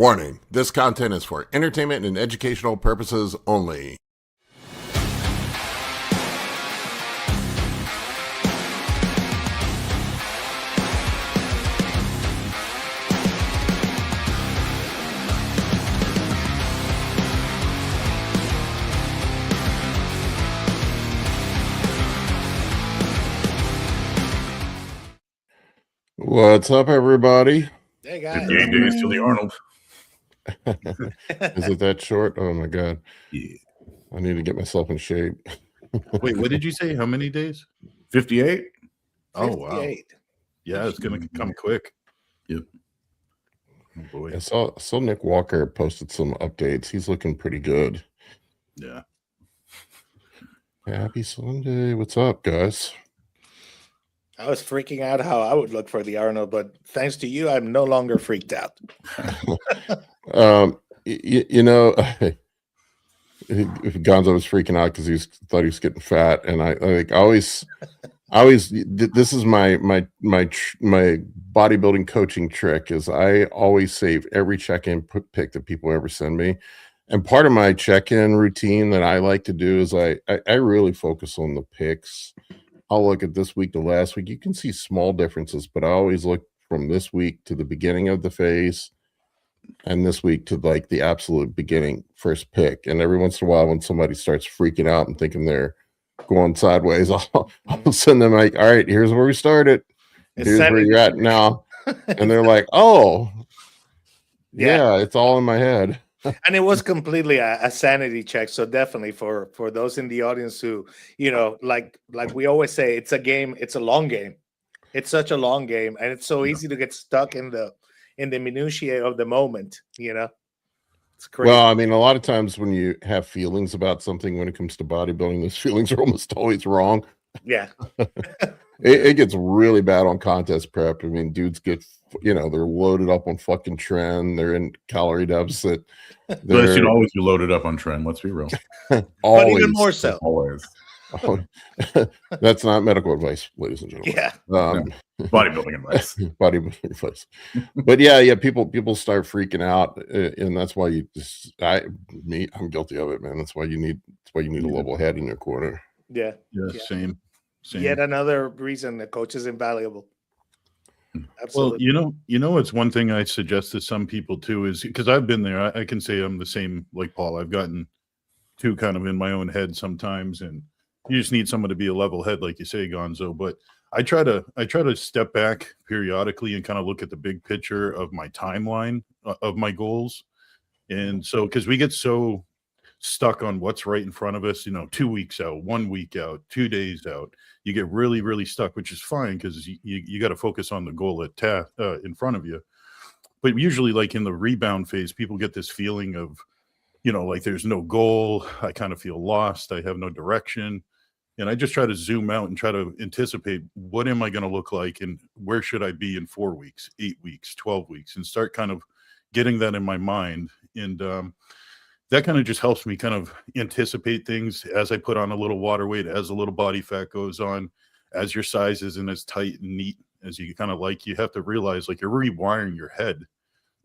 Warning, this content is for entertainment and educational purposes only. What's up, everybody? Hey, guys. 58 days till the Arnold. Is it that short? Oh my god. Yeah. I need to get myself in shape. Wait, what did you say? How many days? 58? Oh, wow. 58. Yeah, it's going to come quick. Yep. Oh, boy. I saw Nick Walker posted some updates. He's looking pretty good. Yeah. Happy Sunday. What's up, guys? I was freaking out how I would look for the Arnold, but thanks to you, I'm no longer freaked out. You know, Gonzo was freaking out because thought he was getting fat, and I always this is my bodybuilding coaching trick is I always save every check-in pic that people ever send me, and part of my check-in routine that I like to do is I really focus on the pics. I'll look at this week to last week. You can see small differences, but I always look from this week to the beginning of the phase and this week to like the absolute beginning first pick. And every once in a while, when somebody starts freaking out and thinking they're going sideways, I'll send them like, all right, here's where we started. Here's where you're at now. And they're like, oh, yeah, it's all in my head. And it was completely a sanity check. So definitely for those in the audience who, you know, like we always say, it's a game. It's a long game. It's such a long game. And it's so easy to get stuck in the minutiae of the moment, you know. It's crazy. Well, I mean, a lot of times when you have feelings about something when it comes to bodybuilding, those feelings are almost always wrong. Yeah. It gets really bad on contest prep. I mean, dudes get, you know, they're loaded up on fucking trend. They're in calorie deficit. They should always be loaded up on trend. Let's be real. But even more so. Always. Oh, that's not medical advice, ladies and gentlemen. Yeah. No. Bodybuilding advice. Bodybuilding advice. But yeah, people start freaking out, and that's why I'm guilty of it, man. That's why you need a level head in your corner. Yeah. Same. Yet another reason the coach is invaluable. Absolutely. Well, you know, it's one thing I suggest to some people too is because I've been there. I can say I'm the same like Paul. I've gotten too kind of in my own head sometimes, and you just need someone to be a level head, like you say, Gonzo. But I try to step back periodically and kind of look at the big picture of my timeline of my goals. And so, because we get so stuck on what's right in front of us, you know, 2 weeks out, 1 week out, 2 days out, you get really, really stuck, which is fine because you got to focus on the goal in front of you. But usually, like in the rebound phase, people get this feeling of, you know, like there's no goal. I kind of feel lost. I have no direction. And I just try to zoom out and try to anticipate what am I going to look like and where should I be in 4 weeks, 8 weeks, 12 weeks, and start kind of getting that in my mind. And that kind of just helps me kind of anticipate things as I put on a little water weight, as a little body fat goes on, as your size isn't as tight and neat as you kind of like. You have to realize like you're rewiring your head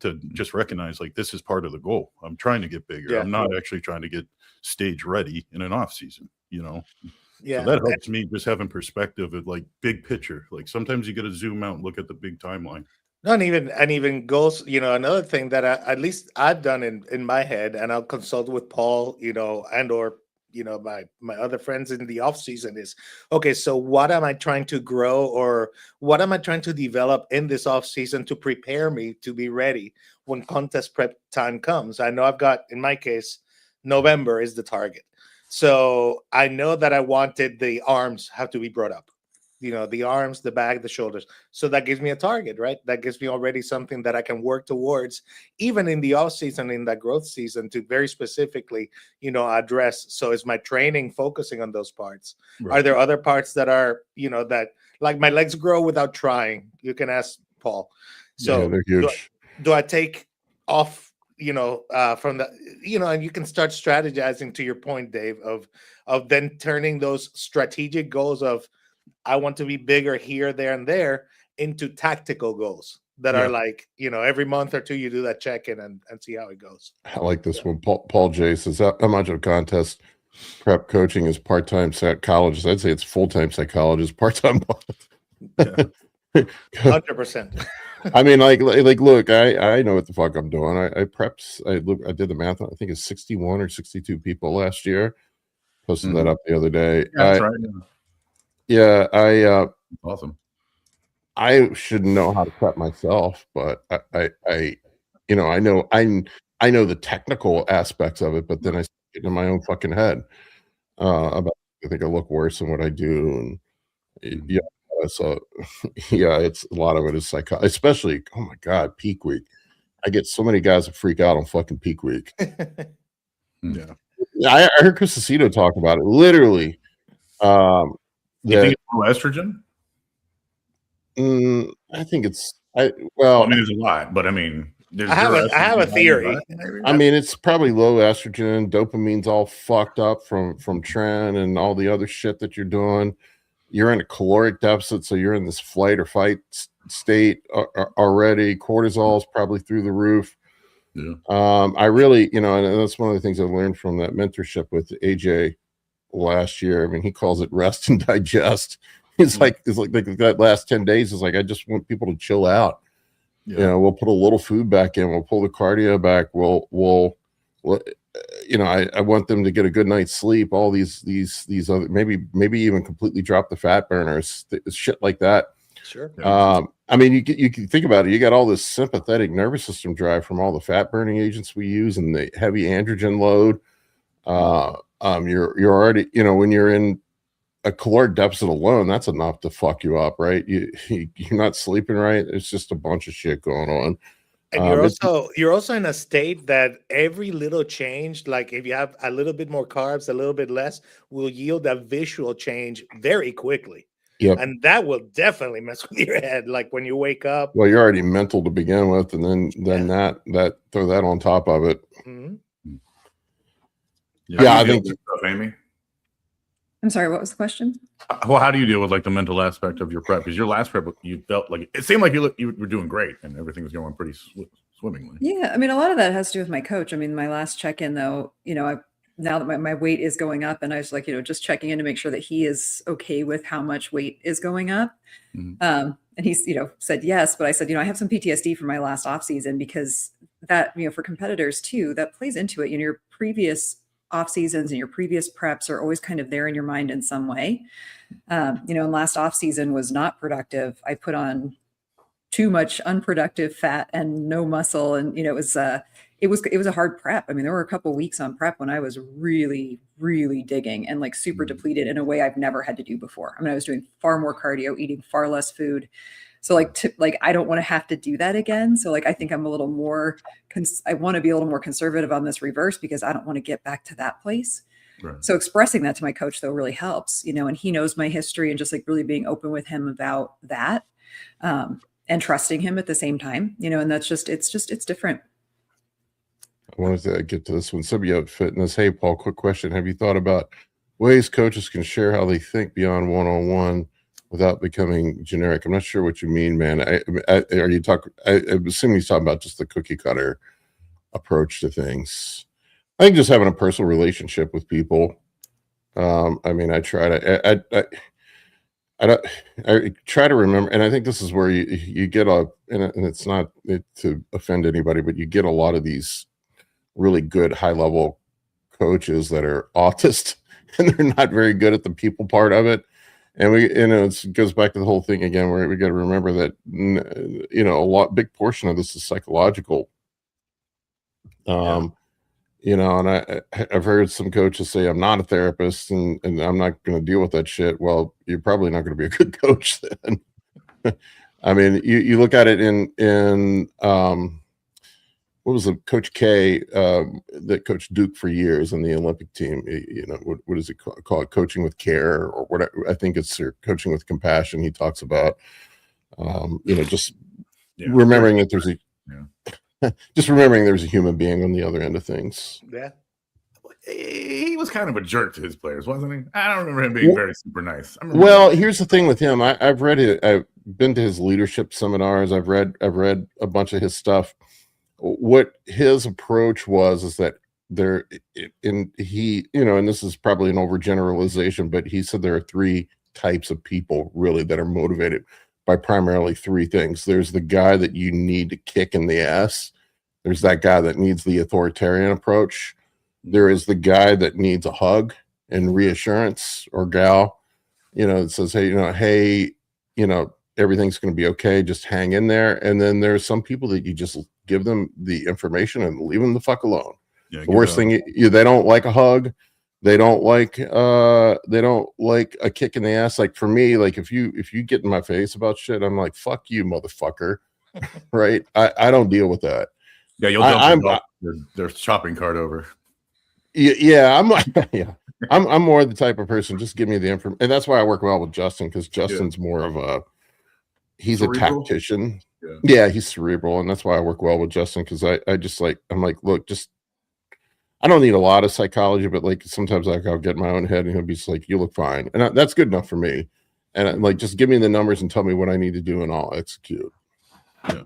to just recognize like this is part of the goal. I'm trying to get bigger. Yeah. I'm not actually trying to get stage ready in an off season, you know? Yeah. So that helps me just having perspective of like big picture. Like sometimes you got to zoom out and look at the big timeline. And even goals, you know, another thing that at least I've done in my head, and I'll consult with Paul, you know, and or, you know, my other friends in the off season is, okay, so what am I trying to grow or what am I trying to develop in this off season to prepare me to be ready when contest prep time comes? I know I've got, in my case, November is the target. So I know that I wanted the arms have to be brought up. You know, the arms, the back, the shoulders. So that gives me a target, right? That gives me already something that I can work towards, even in the off season, in that growth season, to very specifically, you know, address. So is my training focusing on those parts? Right. Are there other parts that are, you know, that like my legs grow without trying? You can ask Paul. So yeah, they're huge. Do I take off, you know, from the, you know, and you can start strategizing to your point, Dave, of then turning those strategic goals of, I want to be bigger here, there, and there into tactical goals. that are like, every month or two you do that check-in and see how it goes. I like this one. Paul J says, how much of contest prep coaching is part-time psychologist? I'd say it's full-time psychologist, part-time. 100%. I mean, like, look, I know what the fuck I'm doing. I preps. I did the math. I think it's 61 or 62 people last year. Posted that up the other day. That's right. Yeah, awesome. I should know how to prep myself, but I know the technical aspects of it, but then I get in my own fucking head about I think I look worse than what I do, and so it's a lot of it is especially, oh my god, peak week. I get so many guys that freak out on fucking peak week. Yeah, I heard Chris Aceto talk about it literally. You think it's low estrogen? I think it's I mean, there's a lot, but I mean, I have a theory. I mean, it's probably low estrogen. Dopamine's all fucked up from tren and all the other shit that you're doing. You're in a caloric deficit, so you're in this flight or fight state already. Cortisol is probably through the roof. Yeah. I really, and that's one of the things I learned from that mentorship with AJ last year. I mean, he calls it rest and digest. It's like that last 10 days is like, I just want people to chill out. Yeah. We'll put a little food back in. We'll pull the cardio back. We'll I want them to get a good night's sleep. All these other, maybe even completely drop the fat burners, shit like that. Sure. I mean, you can think about it. You got all this sympathetic nervous system drive from all the fat burning agents we use and the heavy androgen load. You're already, when you're in a caloric deficit alone, that's enough to fuck you up, right? You're not sleeping right. It's just a bunch of shit going on. And you're also in a state that every little change, like if you have a little bit more carbs, a little bit less, will yield a visual change very quickly. Yep. And that will definitely mess with your head. Like when you wake up. Well, you're already mental to begin with, and then that throw that on top of it. Mm-hmm. Yeah, I think stuff, Amy. I'm sorry, what was the question? Well, how do you deal with like the mental aspect of your prep? Because your last prep, you felt like it seemed like you were doing great and everything was going pretty swimmingly. Yeah, I mean, a lot of that has to do with my coach. I mean, my last check-in, though, now that my weight is going up, and I was like, just checking in to make sure that he is okay with how much weight is going up. Mm-hmm. And he's, said yes, but I said, I have some PTSD from my last off season because that, for competitors too, that plays into it. Your previous off seasons and your previous preps are always kind of there in your mind in some way. And last off season was not productive. I put on too much unproductive fat and no muscle. And, it was a hard prep. I mean, there were a couple of weeks on prep when I was really, really digging and like super depleted in a way I've never had to do before. I mean, I was doing far more cardio, eating far less food. So I don't want to have to do that again. So I think I'm a little more, I want to be a little more conservative on this reverse because I don't want to get back to that place. Right. So expressing that to my coach though really helps, and he knows my history and just like really being open with him about that and trusting him at the same time, and that's just, it's different. I wanted to get to this one. Symbiote Fitness. Hey, Paul, quick question. Have you thought about ways coaches can share how they think beyond one-on-one without becoming generic? I'm not sure what you mean, man. I'm assuming he's talking about just the cookie cutter approach to things. I think just having a personal relationship with people. I mean, I try to, I try to remember, and I think this is where you get and it's not to offend anybody, but you get a lot of these really good high level coaches that are autist and they're not very good at the people part of it. And it goes back to the whole thing again, where we got to remember that, big portion of this is psychological. And I've heard some coaches say, I'm not a therapist and I'm not going to deal with that shit. Well, you're probably not going to be a good coach then. I mean, you look at it in what was it, Coach K that coached Duke for years in the Olympic team? What is it called? Coaching with care or whatever. I think it's coaching with compassion. He talks about, remembering that there's just remembering there's a human being on the other end of things. Yeah. he was kind of a jerk to his players, wasn't he? I don't remember him being very super nice. Well, here's the thing with him. I've read it. I've been to his leadership seminars. I've read a bunch of his stuff. What his approach was is that and this is probably an overgeneralization, but he said there are three types of people really that are motivated by primarily three things. There's the guy that you need to kick in the ass. There's that guy that needs the authoritarian approach. There is the guy that needs a hug and reassurance, or gal, that says, hey, everything's going to be okay. Just hang in there. And then there's some people that you just give them the information and leave them the fuck alone. Yeah, the worst thing, they don't like a hug. They don't like a kick in the ass. Like for me, like if you get in my face about shit, I'm like, fuck you, motherfucker. Right? I don't deal with that. Yeah, you'll dump their shopping cart over. Yeah, I'm more the type of person. Just give me the information, and that's why I work well with Justin, because Justin's more of he's cerebral? A tactician. Yeah, he's cerebral, and that's why I work well with Justin, because I'm like, look, just I don't need a lot of psychology, but like sometimes I'll get in my own head, and he'll be just like, you look fine, and that's good enough for me. And I'm like, just give me the numbers and tell me what I need to do, and I'll execute. Yeah.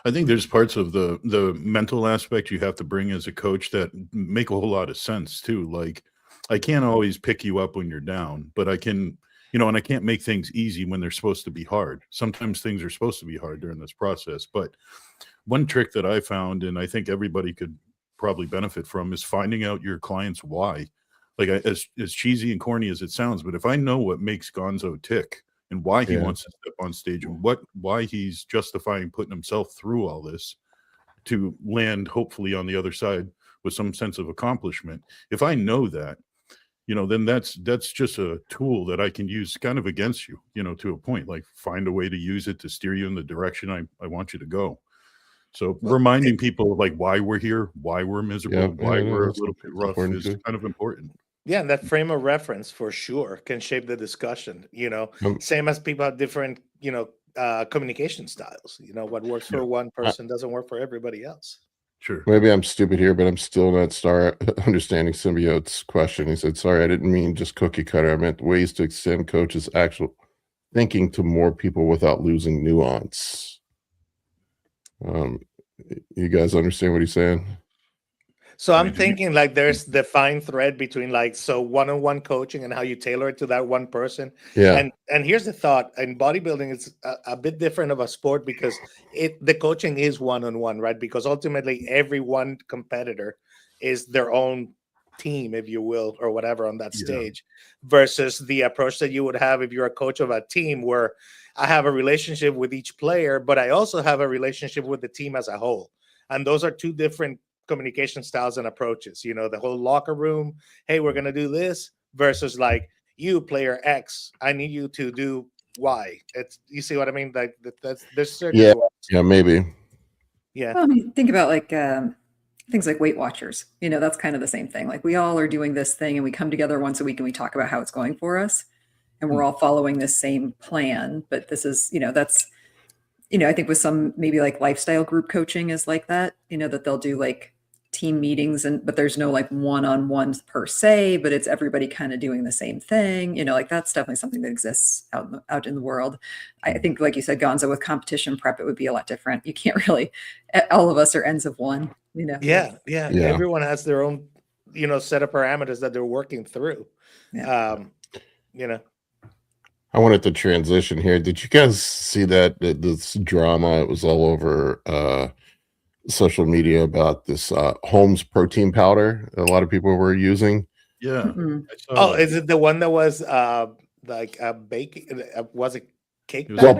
I think there's parts of the mental aspect you have to bring as a coach that make a whole lot of sense too. Like I can't always pick you up when you're down, but I can, and I can't make things easy when they're supposed to be hard. Sometimes things are supposed to be hard during this process. But one trick that I found, and I think everybody could probably benefit from, is finding out your client's why. Like as cheesy and corny as it sounds, but if I know what makes Gonzo tick, and why he wants to step on stage, and why he's justifying putting himself through all this to land hopefully on the other side with some sense of accomplishment. If I know that, then that's just a tool that I can use kind of against you, to a point. Like find a way to use it to steer you in the direction I want you to go. So reminding people of like why we're here, why we're miserable, why we're a little bit rough is kind of important. Yeah, and that frame of reference for sure can shape the discussion. Same as people have different, communication styles. What works for one person doesn't work for everybody else. Sure. Maybe I'm stupid here, but I'm still not understanding Symbiote's question. He said, sorry, I didn't mean just cookie cutter. I meant ways to extend coaches' actual thinking to more people without losing nuance. You guys understand what he's saying? So I'm thinking like there's the fine thread between one-on-one coaching and how you tailor it to that one person. Yeah. And here's the thought: in bodybuilding, it's a bit different of a sport because the coaching is one-on-one, right? Because ultimately every one competitor is their own team, if you will, or whatever on that stage, versus the approach that you would have if you're a coach of a team where I have a relationship with each player, but I also have a relationship with the team as a whole. And those are two different communication styles and approaches. The whole locker room, hey, we're gonna do this, versus like, you player X, I need you to do Y. You see what I mean? Like there's certain maybe. Yeah. Well, I mean, think about like things like Weight Watchers. That's kind of the same thing. Like we all are doing this thing and we come together once a week and we talk about how it's going for us, and we're all following this same plan. But this is, that's, I think with some maybe like lifestyle group coaching is like that, that they'll do like team meetings, but there's no like one-on-ones per se, but it's everybody kind of doing the same thing. Like that's definitely something that exists out in the world. I think, like you said, Gonzo, with competition prep, it would be a lot different. You can't really, all of us are ends of one, Yeah. Everyone has their own, set of parameters that they're working through. I wanted to transition here. Did you guys see this drama? It was all over social media about this Holmes protein powder that a lot of people were using. Yeah. Oh, is it the one that was like a baking? Was it cake? Well,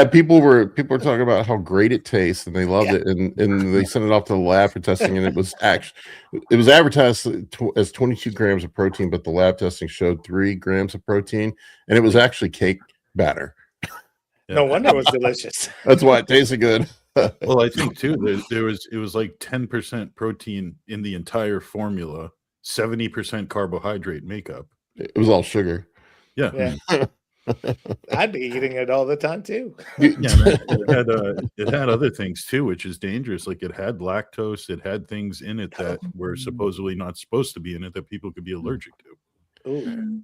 people were talking about how great it tastes and they loved it, and they sent it off to the lab for testing, and it was advertised as 22 grams of protein, but the lab testing showed 3 grams of protein, and it was actually cake batter. No wonder it was delicious. That's why it tasted good. Well, I think too it was like 10% protein in the entire formula, 70% carbohydrate makeup. It was all sugar. Yeah. I'd be eating it all the time too. Yeah, it had other things too, which is dangerous. Like it had lactose, it had things in it that were supposedly not supposed to be in it that people could be allergic to. Ooh.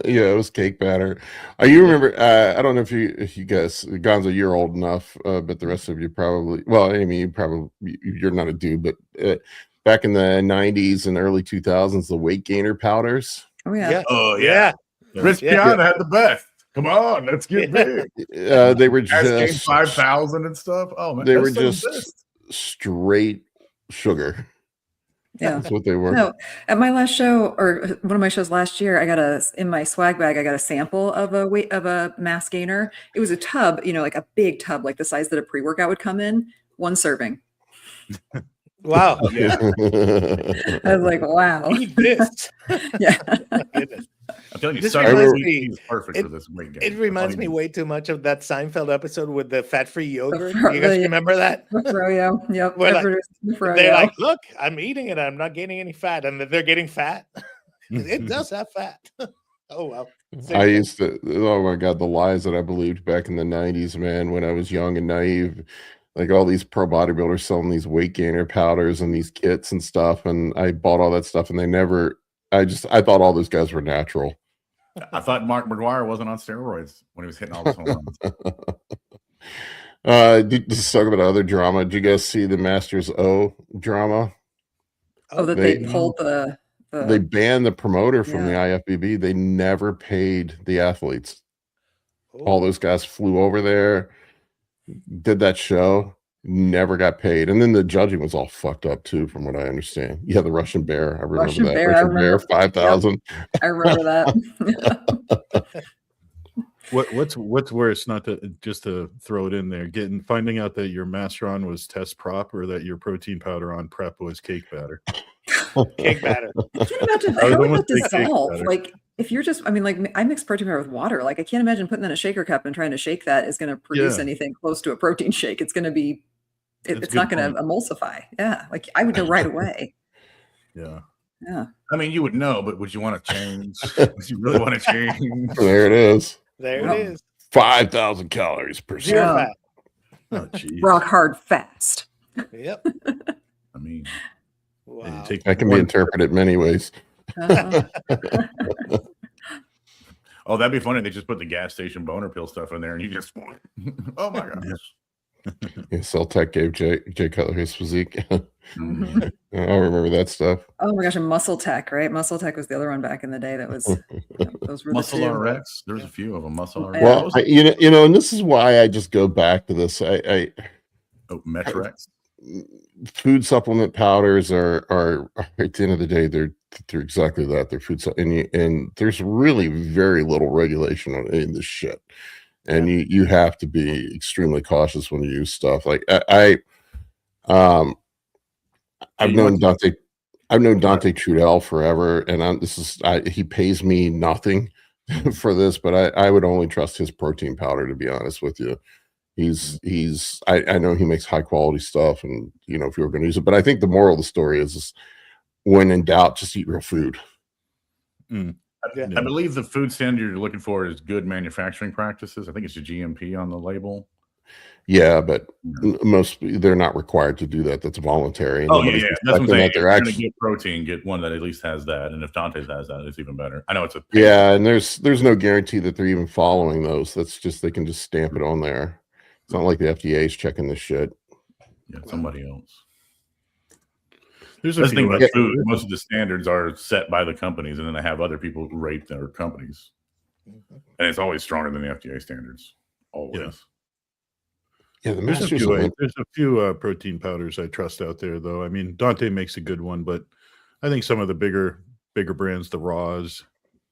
Yeah, it was cake batter. You remember? I don't know if you guys, Gonzo, you're old enough, but the rest of you probably. Well, I mean, you're not a dude, but back in the '90s and early 2000s, the weight gainer powders. Oh yeah. Yeah. Oh yeah. Rich Yeah. Piana had the best. Come on, let's get big. They were Asking just 5,000 and stuff. Oh man, they that's were so just best. straight sugar. Yeah. That's what they were. No, at my last show or one of my shows last year, I got in my swag bag, I got a sample of a mass gainer. It was a tub, like a big tub, like the size that a pre-workout would come in, 1 serving. Wow. Yeah. I was like, wow. Eat this. Yeah. My goodness. I'm telling you, This Sunday reminds week me- is perfect for this weight gain. It reminds me way too much of that Seinfeld episode with the fat-free yogurt. fro- You guys yeah. remember that? Froyo. Yep. We're like- Everybody's the They're Froyo. like, look, I'm eating it. I'm not gaining any fat. And they're getting fat. It does have fat. Oh, well. I used to, oh my God, the lies that I believed back in the 90s, man, when I was young and naive. Like all these pro bodybuilders selling these weight gainer powders and these kits and stuff. And I bought all that stuff and I thought all those guys were natural. I thought Mark McGuire wasn't on steroids when he was hitting all those home runs. Just talk about other drama. Did you guys see the Masters O drama? Oh, that they pulled the They banned the promoter from Yeah. the IFBB. They never paid the athletes. Oh. All those guys flew over there, did that show, never got paid. And then the judging was all fucked up too, from what I understand. Yeah, the Russian Bear. I remember Russian that. Bear, I Russian Bear, remember. 5,000. I remember that. What's worse, not to just to throw it in there, finding out that your Masteron was test prop or that your protein powder on prep was cake batter. Cake batter. I can't imagine I would how would almost that say cake dissolve. batter. Like if you're just, I mean, like I mix protein powder with water. Like I can't imagine putting that in a shaker cup and trying to shake that is going to produce Yeah. anything close to a protein shake. It's going to be, That's a it's not good going to emulsify. Yeah, like I would know right away. Yeah. Yeah. I mean, you would know, but would you want to change? Would you really want to change? There it is. There Wow. it is. 5,000 calories per Zero serve. Yeah. fat. Oh, geez. Rock hard fast. Yep. I mean, Wow. Yeah, you take That can be one- interpreted many ways. Uh-huh. oh, that'd be funny. They just put the gas station boner pill stuff in there, and you just, oh my gosh. Yeah, Celtec gave Jay Cutler his physique. Mhm. I remember that stuff. Oh my gosh, and Muscle Tech, right? Muscle Tech was the other one back in the day. That was those were Muscle the two. RX. There's a few of them. Muscle RX. Well, and this is why I just go back to this. I oh, Metrex. food supplement powders are at the end of the day they're exactly that. They're food and there's really very little regulation on any of this shit, and you have to be extremely cautious when you use stuff like I've known Dante Trudell forever, and he pays me nothing for this, but I would only trust his protein powder, to be honest with you. I know he makes high quality stuff, and if you're going to use it, but I think the moral of the story is when in doubt, just eat real food. I believe the food standard you're looking for is good manufacturing practices. I think it's a GMP on the label. Yeah, but they're not required to do that. That's voluntary. Oh yeah, that's what I'm saying. If They're you're going to actually, get protein, get one that at least has that. And if Dante's has that, it's even better. I know it's a yeah, and there's no guarantee that they're even following those. That's just they can just stamp it on there. It's not like the FDA is checking this shit. Yeah, somebody else. There's That's a the thing few about food. Most of the standards are set by the companies, and then they have other people who rate their companies. And it's always stronger than the FDA standards. Always. Yeah, the There's a Masters. few protein powders I trust out there, though. I mean, Dante makes a good one, but I think some of the bigger brands, the Raws,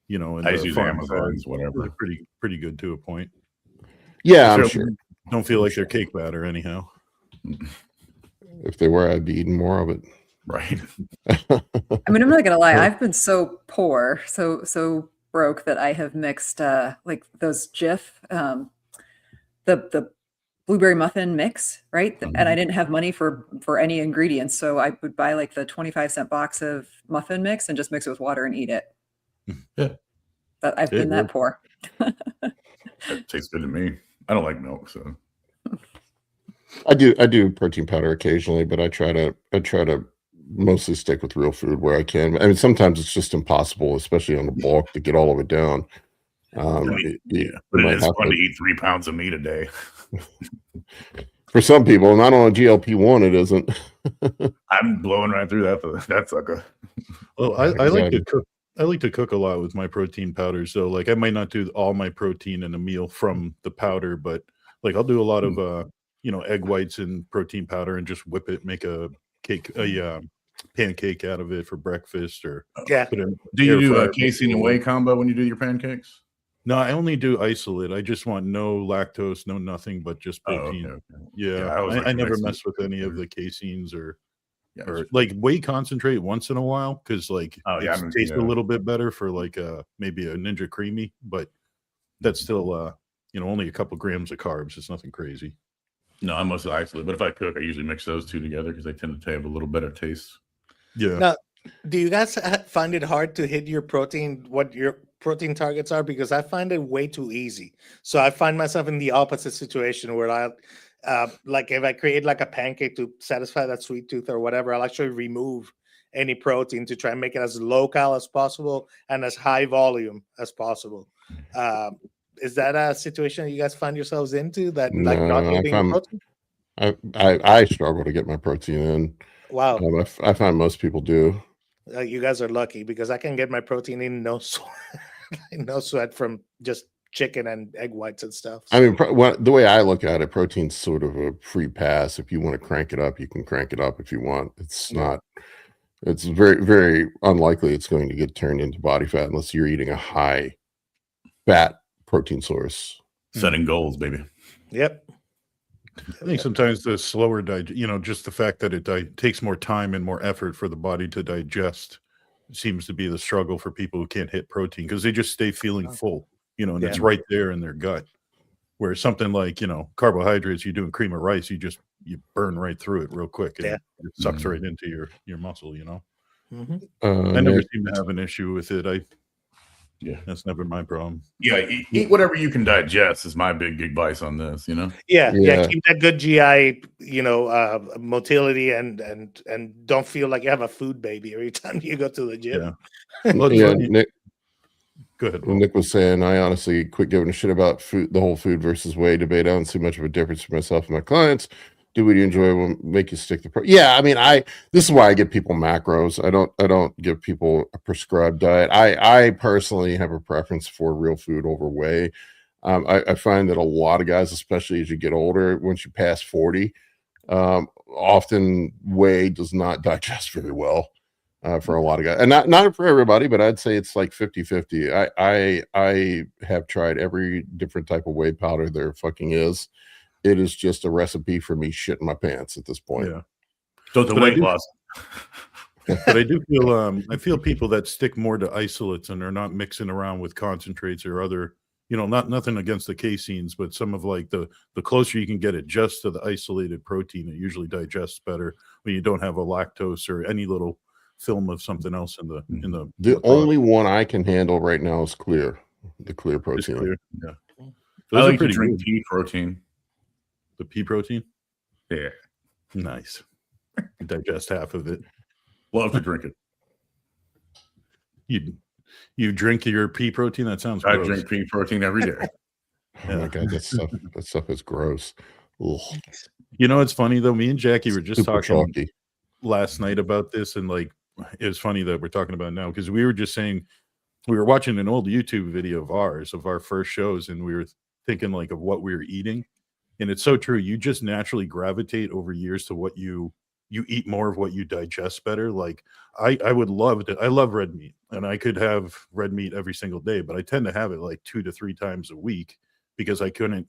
and I the just use Farm Amazon's, Feds, whatever. are pretty good to a point. Yeah, I'm So, sure. Don't feel like they're cake batter anyhow. If they were, I'd be eating more of it. Right. I mean, I'm not gonna lie. I've been so poor, so broke that I have mixed like those Jif, the blueberry muffin mix, right? And I didn't have money for any ingredients, so I would buy like the 25-cent box of muffin mix and just mix it with water and eat it. Yeah. But I've been that poor. That tastes good to me. I don't like milk, so I do protein powder occasionally, but I try to mostly stick with real food where I can. I mean, sometimes it's just impossible, especially on the bulk, to get all of it down. But it is fun to eat 3 pounds of meat a day. For some people, not on a GLP-1, it isn't. I'm blowing right through that sucker. Well, I like to cook. I like to cook a lot with my protein powder. So like I might not do all my protein in a meal from the powder, but like I'll do a lot of egg whites and protein powder and just whip it, make a pancake out of it for breakfast or put it in Do you do a fryer. casein and whey combo when you do your pancakes? No, I only do isolate. I just want no lactose, no nothing but just protein. Okay. Yeah, I never mess with any of the caseins or or like whey concentrate once in a while because like it tastes a little bit better for like maybe a Ninja Creamy, but that's still only a couple grams of carbs. It's nothing crazy. No, I'm mostly isolate, but if I cook, I usually mix those two together because they tend to have a little better taste. Yeah. Now, do you guys find it hard to hit your what your protein targets are? Because I find it way too easy. So I find myself in the opposite situation where I like if I create like a pancake to satisfy that sweet tooth or whatever, I'll actually remove any protein to try and make it as low cal as possible and as high volume as possible. Is that a situation you guys find yourselves into that like not hitting protein? I struggle to get my protein in. Wow. I find most people do. You guys are lucky because I can get my protein in no sweat from just chicken and egg whites and stuff. So. I mean, the way I look at it, protein's sort of a free pass. If you want to crank it up, you can crank it up if you want. It's not. It's very, very unlikely it's going to get turned into body fat unless you're eating a high fat protein source. Setting goals, baby. Yep. I think sometimes the slower just the fact that it takes more time and more effort for the body to digest seems to be the struggle for people who can't hit protein because they just stay feeling full, and it's right there in their gut. Where something like, carbohydrates, you're doing cream of rice, you burn right through it real quick and it sucks right into your muscle, Mm-hmm. I never seem to have an issue with it. That's never my problem. Yeah, eat whatever you can digest is my big advice on this, Yeah, keep that good GI, motility and don't feel like you have a food baby every time you go to the gym. Nick, go ahead. Well, Nick was saying, I honestly quit giving a shit about food, the whole food versus whey debate. I don't see much of a difference for myself and my clients. Do what you enjoy will make you stick to Yeah, I mean, this is why I give people macros. I don't give people a prescribed diet. I personally have a preference for real food over whey. I find that a lot of guys, especially as you get older, once you pass 40, often whey does not digest very well for a lot of guys. And not for everybody, but I'd say it's like 50-50. I have tried every different type of whey powder there fucking is. It is just a recipe for me shitting my pants at this point. Yeah. So it's a weight loss. But I do feel I feel people that stick more to isolates and are not mixing around with concentrates or other, nothing against the caseins, but some of like the closer you can get it just to the isolated protein, it usually digests better when you don't have a lactose or any little film of something else in the only one I can handle right now is clear. The clear protein. Clear. Yeah. Those I like to drink pea protein. The pea protein? Yeah. Nice. You digest half of it. Love to drink it. You drink your pea protein? That sounds gross. I drink pea protein every day. Oh my God, that stuff is gross. Ugh. It's funny though. Me and Jackie were just talking chalky last night about this, and like it's funny that we're talking about it now because we were just saying we were watching an old YouTube video of our first shows, and we were thinking like of what we were eating. And it's so true. You just naturally gravitate over years to what you eat more of what you digest better. Like I would love to. I love red meat, and I could have red meat every single day, but I tend to have it like 2 to 3 times a week because I can't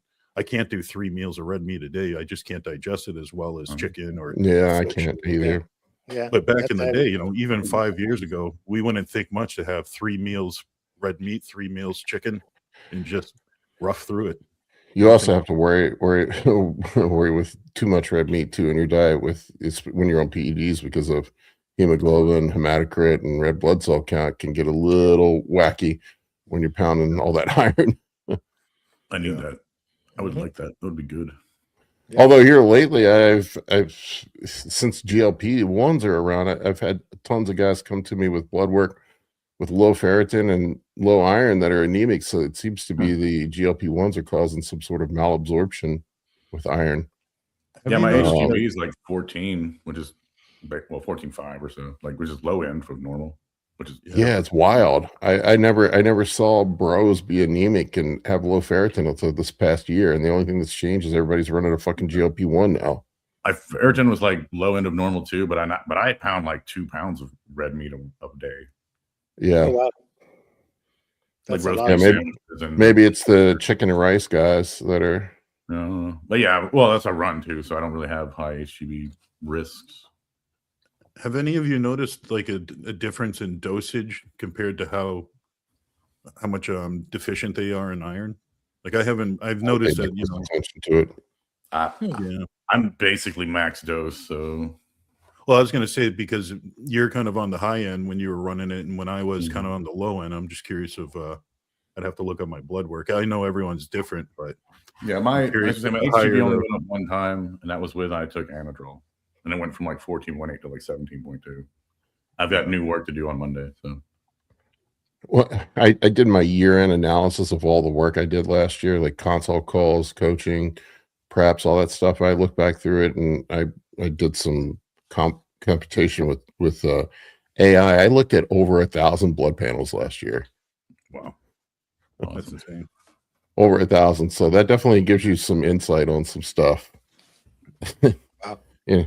do 3 meals of red meat a day. I just can't digest it as well as chicken or I can't either. Yeah. But back in the day, even 5 years ago, we wouldn't think much to have 3 meals red meat, 3 meals chicken, and just rough through it. You also have to worry with too much red meat too in your diet when you're on PEDs because of hemoglobin, hematocrit, and red blood cell count can get a little wacky when you're pounding all that iron. I need Yeah. that. I would like that. That would be good. Yeah. Although here lately, I've since GLP-1s are around, I've had tons of guys come to me with blood work with low ferritin and low iron that are anemic. So it seems to be the GLP-1s are causing some sort of malabsorption with iron. Have Yeah, you my noticed, HGV is like 14, which is 14.5 or so, like which is low end for normal, which is Yeah, it's wild. I never saw bros be anemic and have low ferritin until this past year, and the only thing that's changed is everybody's running a fucking GLP-1 now. I ferritin was like low end of normal too, but I pound like 2 pounds of red meat a day, Yeah, Oh, wow. like That's a roast lot. yeah, beef maybe sandwiches and maybe it's the chicken and rice guys that are. but yeah, well, that's a run too, so I don't really have high HGV risks. have any of you noticed like a difference in dosage compared to how much deficient they are in iron? Like I've noticed pay that, you know, attention to it. yeah. I'm basically max dose, so Well, I was going to say, because you're kind of on the high end when you were running it, and when I was kind of on the low end, I'm just curious of. I'd have to look up my blood work. I know everyone's different, but yeah, my curious my if the higher HGV only the- went up one time, and that was when I took Anadrol, and it went from like 14.8 to like 17.2. I've got new work to do on Monday, so Well, I did my year-end analysis of all the work I did last year, like consult calls, coaching, preps, all that stuff. I looked back through it, and I did some computation with AI. I looked at over 1,000 blood panels last year. wow. that's insane. Over 1,000. So that definitely gives you some insight on some stuff. Wow. Yeah,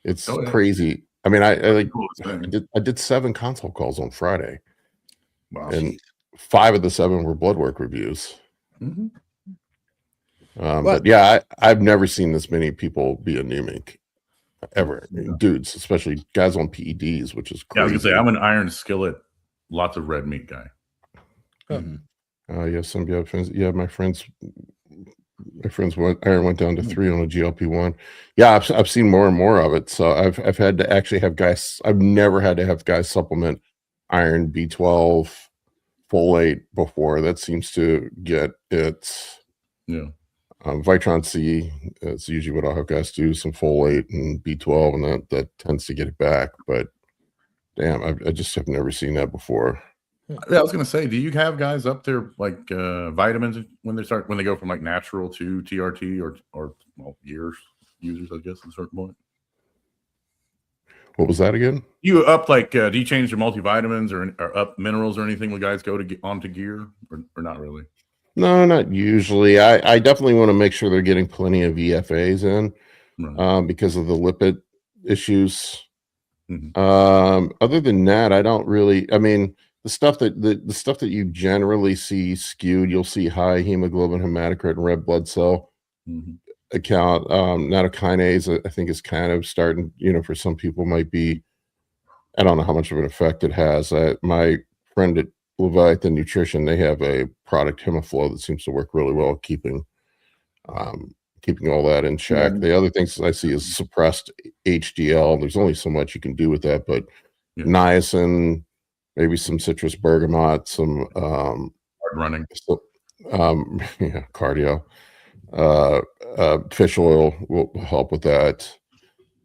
it's Oh, yeah. crazy. I mean, I Cool thing. did 7 consult calls on Friday, Wow. and 5 of the 7 were blood work reviews. Mhm. But yeah, I've never seen this many people be anemic ever. Yeah. Dudes, especially guys on PEDs, which is Yeah, I was crazy. gonna say I'm an iron skillet, lots of red meat guy. Mhm. Yeah, some friends. Yeah, my friends iron went down to 3 on a GLP-1. Yeah, I've seen more and more of it. So I've had to actually have guys. I've never had to have guys supplement iron, B12, folate before. That seems to get it. Yeah. Vitron C, it's usually what I'll have guys do, some folate and B12, and that tends to get it back. But damn, I just have never seen that before. Yeah, I was gonna say, do you have guys up there like vitamins when they go from like natural to TRT or well, years users, I guess, at a certain point? What was that again? You up like do you change your multivitamins or up minerals or anything when guys go to get onto gear or not really? No, not usually. I definitely want to make sure they're getting plenty of EFAs in Right. because of the lipid issues. Mhm. Other than that, I don't really. I mean, the stuff that you generally see skewed, you'll see high hemoglobin, hematocrit, and red blood cell Mhm. account. Nattokinase, I think, is kind of starting. For some people, might be. I don't know how much of an effect it has. My friend at Leviathan Nutrition, they have a product Hemiflow that seems to work really well at keeping all that in check. Yeah. The other things I see is suppressed HDL. There's only so much you can do with that, but Yeah. niacin, maybe some citrus bergamot, some Hard running. yeah, cardio. Fish oil will help with that.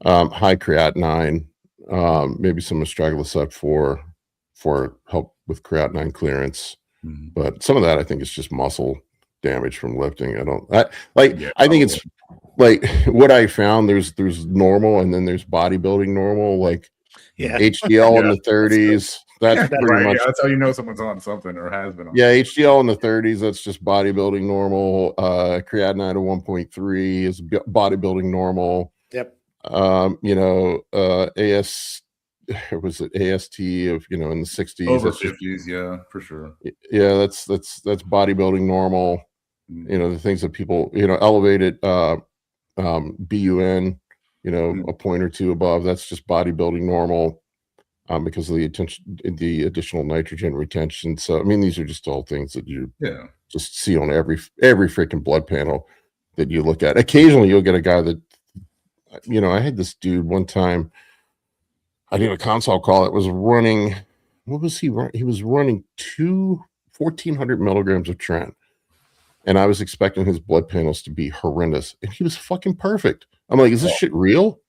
High creatinine, maybe some astragaloside for help with creatinine clearance. Mhm. But some of that I think is just muscle damage from lifting. Yeah, I think it's like what I found. There's normal, and then there's bodybuilding normal, like Yeah. HDL in Yeah. the 30s. That's pretty Right, much. yeah, that's how you know someone's on something or has been on. Yeah, HDL in the 30s, that's just bodybuilding normal. Creatinine to 1.3 is bodybuilding normal. Yep. AS was it AST of in the 60s. Over That's just, 50s, yeah, for sure. yeah, that's bodybuilding normal. Mhm. The things that people, elevated BUN, a point or two above, that's just bodybuilding normal. Because of the additional nitrogen retention. So I mean, these are just all things that you Yeah. just see on every freaking blood panel that you look at. Occasionally, you'll get a guy that, I had this dude one time. I did a consult call. It was running. What was he running? He was running 1,400 milligrams of Trent, and I was expecting his blood panels to be horrendous, and he was fucking perfect. I'm like, is this shit real?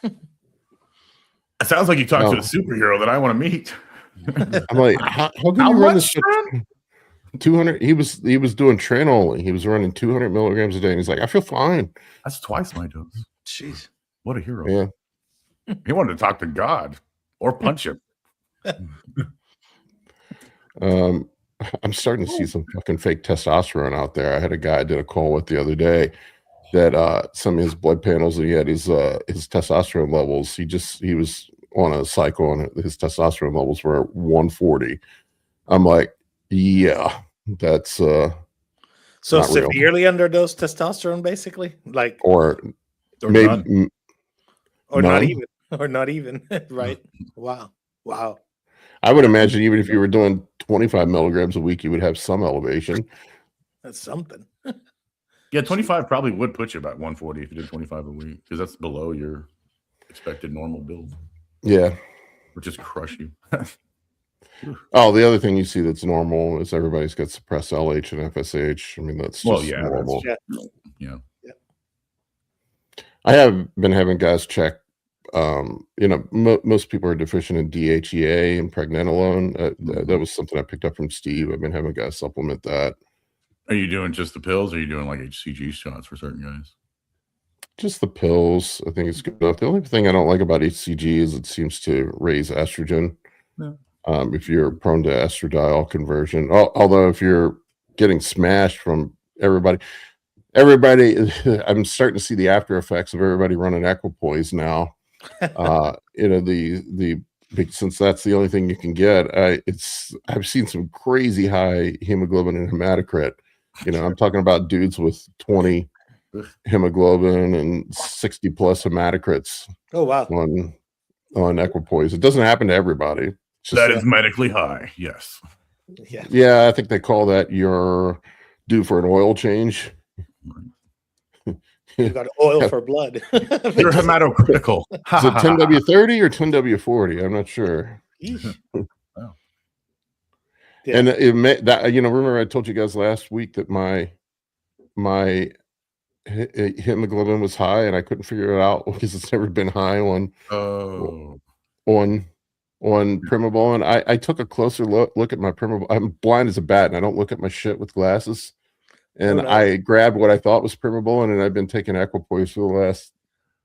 It sounds like you talked to No. a superhero that I want to meet. I'm like, how can How you run much, this? 200. He was doing train only. He was running 200 milligrams a day, and he's like, I feel fine. That's twice my dose. Jeez. What a hero. Yeah. He wanted to talk to God or punch him. I'm starting to see some fucking fake testosterone out there. I had a guy I did a call with the other day that some of his blood panels, he had his testosterone levels. He was on a cycle, and his testosterone levels were 140. I'm like, yeah, that's So not real. severely underdosed testosterone, basically, like, or Or maybe none. or not none? even, or not even, right? Wow. I would imagine even if you were doing 25 milligrams a week, you would have some elevation. That's something. Yeah, 25 probably would put you about 140 if you did 25 a week, because that's below your expected normal build, Yeah. or just crush you. Oh, the other thing you see that's normal is everybody's got suppressed LH and FSH. I mean, that's just Well, yeah, normal. Yeah. I have been having guys check. Most people are deficient in DHEA and pregnenolone. That was something I picked up from Steve. I've been having guys supplement that. Are you doing just the pills, or are you doing like HCG shots for certain guys? Just the pills. I think it's good enough. The only thing I don't like about HCG is it seems to raise estrogen. Yeah. If you're prone to estradiol conversion, although if you're getting smashed from everybody, I'm starting to see the after effects of everybody running equipoise now. Since that's the only thing you can get, I've seen some crazy high hemoglobin and hematocrit. I'm talking about dudes with 20 hemoglobin and 60 plus hematocrits Oh wow. on equipoise. It doesn't happen to everybody. That is medically high. Yes. Yeah, I think they call that you're due for an oil change. You got oil for blood. You're hematocritical. Is it 10W30 or 10W40? I'm not sure. Wow. Yeah. And it may that remember I told you guys last week that my hemoglobin was high and I couldn't figure it out because it's never been high on Primobolan. I took a closer look at my Primobolan. I'm blind as a bat and I don't look at my shit with glasses. And no. I grabbed what I thought was Primobolan, and I've been taking equipoise for the last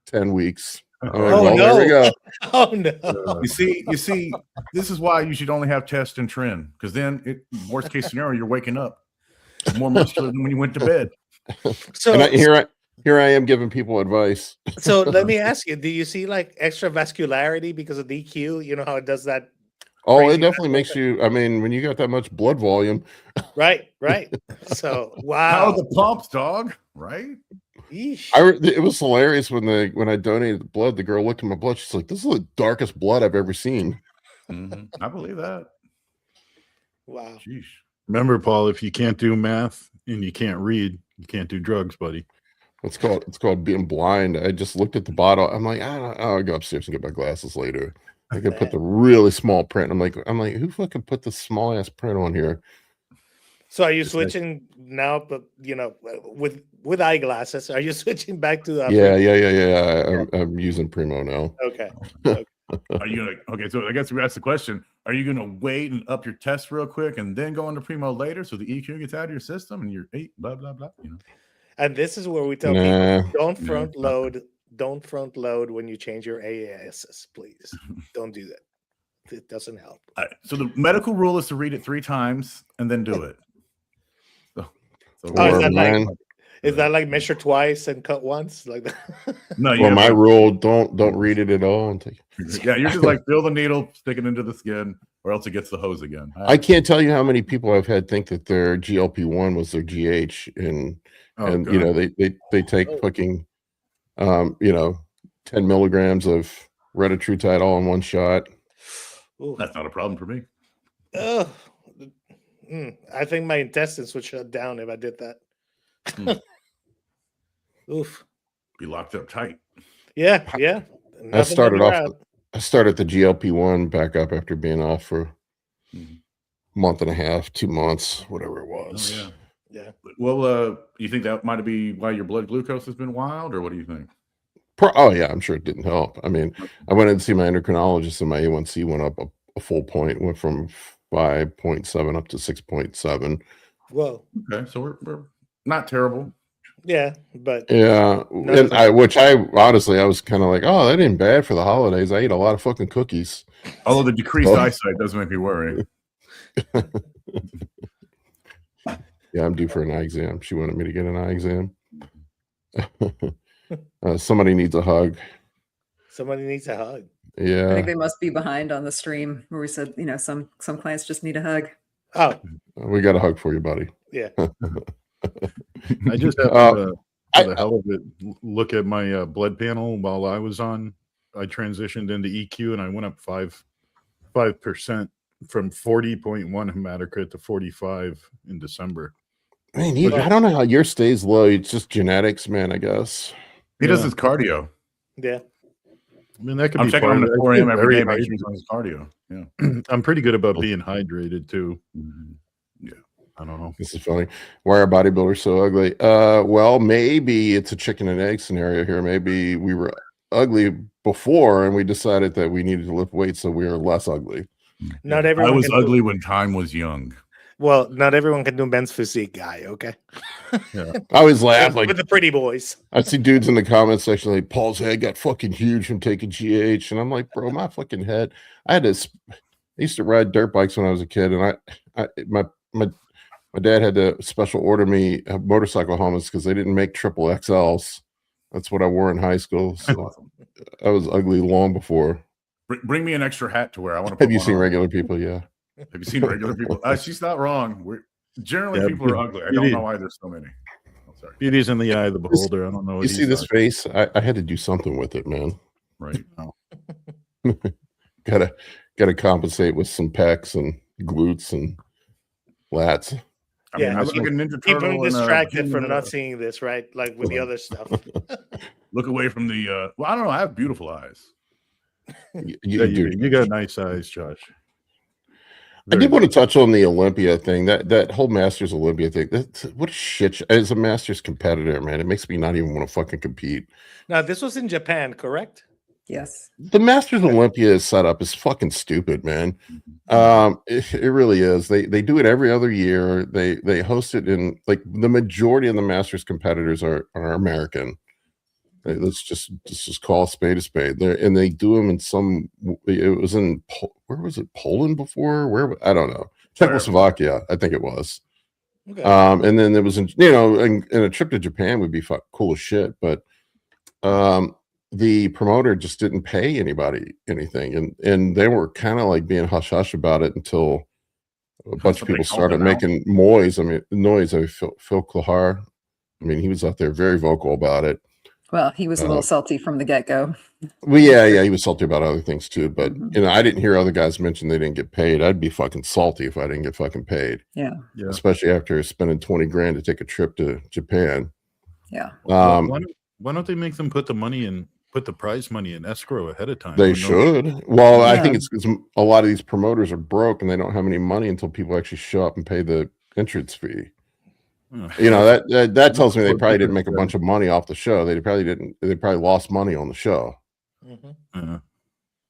10 weeks. No. There we go. Oh no. You see, this is why you should only have test and trend, because then worst case scenario, you're waking up more muscular than when you went to bed. So And here I am giving people advice. So let me ask you, do you see like extra vascularity because of DQ? You know how it does that? Oh, it crazy definitely makes you. I mean, when you got that much blood volume, Right. So How wow. are the pumps, dog? Right? Yeesh. it was hilarious when I donated the blood. The girl looked at my blood. She's like, "This is the darkest blood I've ever seen." I believe that. Wow. Sheesh. Remember, Paul, if you can't do math and you can't read, you can't do drugs, buddy. It's called being blind. I just looked at the bottle. I'm like, I'll go upstairs and get my glasses later. I could put the really small print. I'm like, who fucking put the small ass print on here? So are you switching now? But with eyeglasses, are you switching back to? Yeah. I'm using Primo now. Okay. Are you gonna? Okay, so I guess that's the question. Are you gonna wait and up your test real quick and then go into Primo later so the EQ gets out of your system and you're blah blah blah? And this is where we tell people don't front load when you change your AASs, please. Don't do that. It doesn't help. All right, so the medical rule is to read it 3 times and then do it. Is that like measure twice and cut once? Like that? No, well, my rule, don't read it at all. Yeah, you're just like feel the needle, stick it into the skin, or else it gets the hose again. I can't tell you how many people I've had think that their GLP-1 was their GH, and they take fucking 10 milligrams of retatrutide all in one shot. Ooh. That's not a problem for me. I think my intestines would shut down if I did that. Oof. Be locked up tight. Yeah. I started the GLP-1 back up after being off for a month and a half, 2 months, whatever it was. Yeah. Well, you think that might be why your blood glucose has been wild, or what do you think? Oh yeah, I'm sure it didn't help. I mean, I went in to see my endocrinologist, and my A1C went up a full point. Went from 5.7 up to 6.7. Whoa. Okay, so we're not terrible. Yeah, but Yeah, and I honestly, I was kind of like, oh, that ain't bad for the holidays. I ate a lot of fucking cookies. Although the decreased Oh. eyesight does make me worry. Yeah, I'm due for an eye exam. She wanted me to get an eye exam. Somebody needs a hug. somebody needs a hug. I Yeah, think they must be behind on the stream where we said, some clients just need a hug. Oh, we got a hug for you, buddy. yeah. I just happened for the hell of it, look at my blood panel while I was on. I transitioned into EQ and I went up 5% from 40.1 hematocrit to 45 in December. Man, I don't know how yours stays low. It's just genetics, man, I guess. He does his cardio. Yeah. I mean, that could I'm be checking part him of at it. 4 a.m. every Very day, make sure he's on his cardio. Yeah. I'm pretty good about being hydrated too. Yeah. I don't know. This is funny. Why are bodybuilders so ugly? Well, maybe it's a chicken and egg scenario here. Maybe we were ugly before and we decided that we needed to lift weights so we are less ugly. Not I everyone was can ugly when time was young. Well, not everyone can do men's physique, guy. Okay. Yeah. I always laugh like with the pretty boys. I see dudes in the comment section like Paul's head got fucking huge from taking GH, and I'm like, bro, my fucking head. I used to ride dirt bikes when I was a kid, and my dad had to special order me motorcycle helmets because they didn't make triple XLs. That's what I wore in high school. So I was ugly long before. Bring me an extra hat to wear. I want to. Have you seen regular people? Yeah. Have you seen regular people? She's not wrong. Generally, people are ugly. I don't know why there's so many. Oh, sorry. Beauty's in the eye of the beholder. I don't know. You see this face? I had to do something with it, man. Right. Gotta compensate with some pecs and glutes and lats. I mean, I look like a Ninja Turtle. Keep him distracted from not seeing this, right? Like with the other stuff. Look away from the. Well, I don't know. I have beautiful eyes. You got nice eyes, Josh. I did want to touch on the Olympia thing. That whole Masters Olympia thing. What a shit! As a Masters competitor, man, it makes me not even want to fucking compete. Now, this was in Japan, correct? Yes. The Masters Olympia setup is fucking stupid, man. It really is. They do it every other year. They host it in, like, the majority of the Masters competitors are American. Let's just call a spade a spade. And they do them in some. It was in where was it? Poland before? Where? I don't know. Czechoslovakia, I think it was. Okay. And then there was, and a trip to Japan would be cool as shit, but the promoter just didn't pay anybody anything, and they were kind of like being hush hush about it until a bunch of people started making noise. I mean, Phil Klahar. I mean, he was out there very vocal about it. Well, he was a little salty from the get-go. Well, yeah, he was salty about other things too. But I didn't hear other guys mention they didn't get paid. I'd be fucking salty if I didn't get fucking paid. Yeah. Especially after spending $20,000 to take a trip to Japan. Yeah. Why don't they make them put the prize money in escrow ahead of time? They should. Well, I think it's a lot of these promoters are broke and they don't have any money until people actually show up and pay the entrance fee. That tells me they probably didn't make a bunch of money off the show. They probably lost money on the show.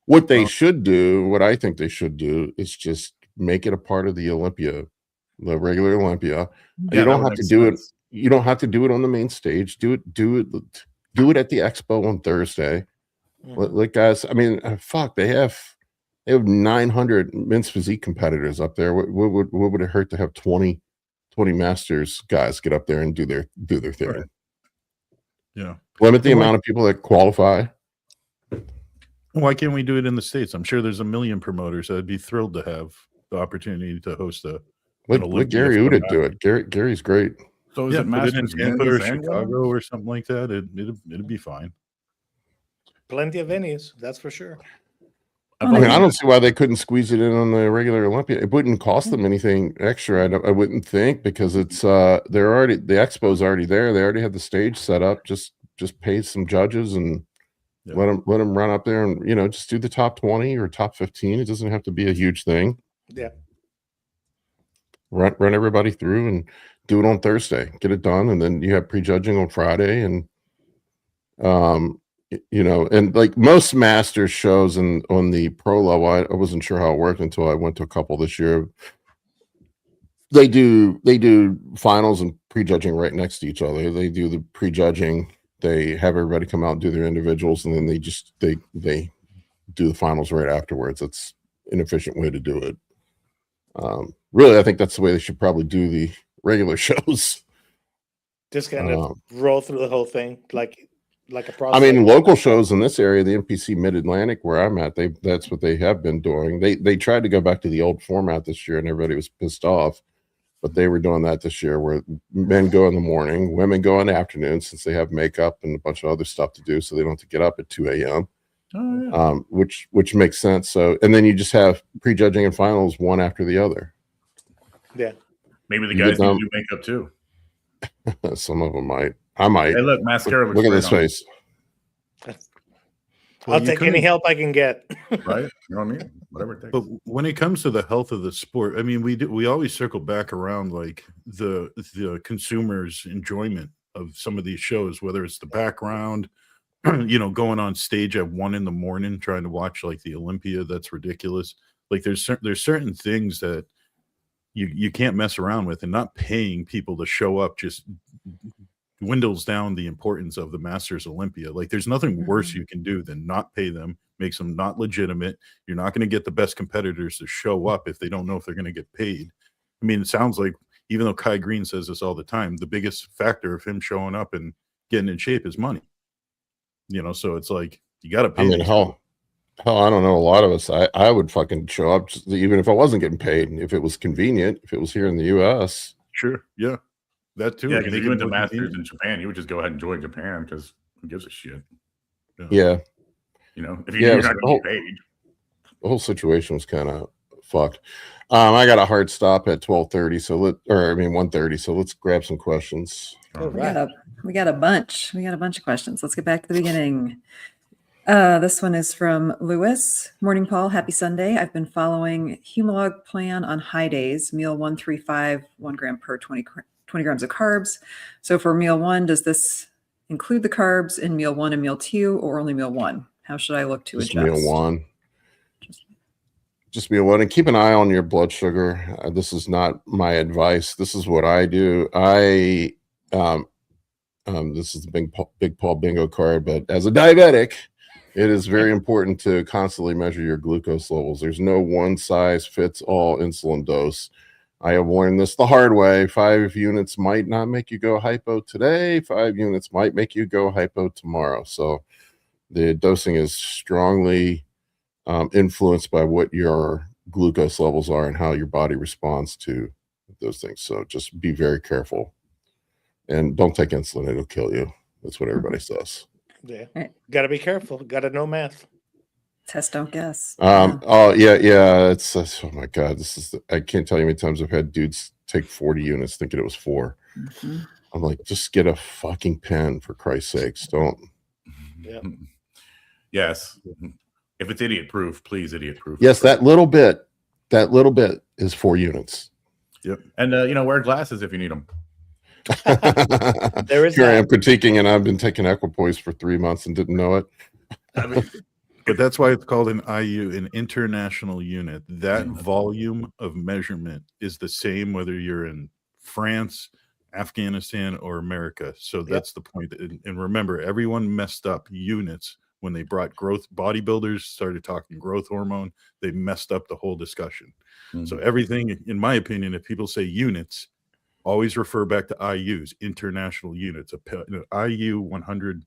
What they should do, what I think they should do, is just make it a part of the Olympia, the regular Olympia. You don't have to do it. You don't have to do it on the main stage. Do it at the expo on Thursday. Like, guys, I mean, fuck, they have 900 men's physique competitors up there. What would it hurt to have 20 Masters guys get up there and do their thing? Right. Yeah. Limit the amount of people that qualify. Why can't we do it in the States? I'm sure there's a million promoters that'd be thrilled to have the opportunity to host let Gary Uda do it. Gary's great. So is it Masters in Tampa or Chicago or something like that? It'd be fine. Plenty of venues, that's for sure. I mean, I don't see why they couldn't squeeze it in on the regular Olympia. It wouldn't cost them anything extra. I wouldn't think, because it's the expo's already there. They already have the stage set up. Just pay some judges and let them run up there and just do the top 20 or top 15. It doesn't have to be a huge thing. Yeah. run everybody through and do it on Thursday, get it done, and then you have prejudging on Friday, and you know, and like most master shows and on the pro level, I wasn't sure how it worked until I went to a couple this year. They do finals and prejudging right next to each other. They do the prejudging, they have everybody come out and do their individuals, and then they do the finals right afterwards. It's an efficient way to do it. Really, I think that's the way they should probably do the regular shows. Just kind of roll through the whole thing like a process. I mean, local shows in this area, the NPC Mid-Atlantic, where I'm at, that's what they have been doing. They tried to go back to the old format this year, and everybody was pissed off. But they were doing that this year, where men go in the morning, women go in the afternoon, since they have makeup and a bunch of other stuff to do, so they don't have to get up at 2 a.m. Oh, yeah. Which makes sense. So, and then you just have prejudging and finals one after the other. Yeah, Maybe the guys need to do makeup too. Some of them might. I might. Hey, look, mascara. Look at this face. Well, I'll take any help I can get. Right? You know what I mean? Whatever it takes. But when it comes to the health of the sport, I mean, we always circle back around like the consumer's enjoyment of some of these shows, whether it's the background, you know, going on stage at 1 a.m. trying to watch like the Olympia. That's ridiculous. Like there's certain things that you can't mess around with, and not paying people to show up just dwindles down the importance of the Masters Olympia. Like there's nothing worse you can do than not pay them, makes them not legitimate. You're not going to get the best competitors to show up if they don't know if they're going to get paid. I mean, it sounds like, even though Kai Green says this all the time, the biggest factor of him showing up and getting in shape is money. You know, so it's like, you got to pay. I mean, hell, I don't know. A lot of us, I would fucking show up even if I wasn't getting paid, if it was convenient, if it was here in the U.S. Sure. Yeah. That too. Yeah, because if you went to Masters in Japan, you would just go ahead and enjoy Japan, because who gives a shit? Yeah. You know, if you're not going to get paid. The whole situation was kind of fucked. I got a hard stop at 12:30, so 1:30. So let's grab some questions. All right. We got a bunch. We got a bunch of questions. Let's get back to the beginning. This one is from Lewis. Morning, Paul. Happy Sunday. I've been following Humalog plan on high days. Meal 135, 1 gram per 20 grams of carbs. So for meal 1, does this include the carbs in meal 1 and meal 2, or only meal 1? How should I look to adjust? Meal 1. Just meal 1, and keep an eye on your blood sugar. This is not my advice. This is what I do. This is the big Paul bingo card, but as a diabetic, it is very important to constantly measure your glucose levels. There's no one size fits all insulin dose. I have learned this the hard way. 5 units might not make you go hypo today. 5 units might make you go hypo tomorrow. So the dosing is strongly influenced by what your glucose levels are and how your body responds to those things. So just be very careful, and don't take insulin. It'll kill you. That's what everybody says. Yeah. Got to be careful. Got to know math. Test, don't guess. Oh yeah. It's oh my God. I can't tell you how many times I've had dudes take 40 units thinking it was 4. I'm like, just get a fucking pen, for Christ's sakes. Don't. Yeah. Yes. If it's idiot proof, please idiot proof. Yes, that little bit is 4 units. Yep. And wear glasses if you need them. There is Here I am critiquing, and I've been taking equipoise for 3 months and didn't know it. But that's why it's called an IU, an international unit. That volume of measurement is the same whether you're in France, Afghanistan, or America. So that's the point. And remember, everyone messed up units when they brought bodybuilders started talking growth hormone. They messed up the whole discussion. So everything, in my opinion, if people say units, always refer back to IUs, international units. IU 100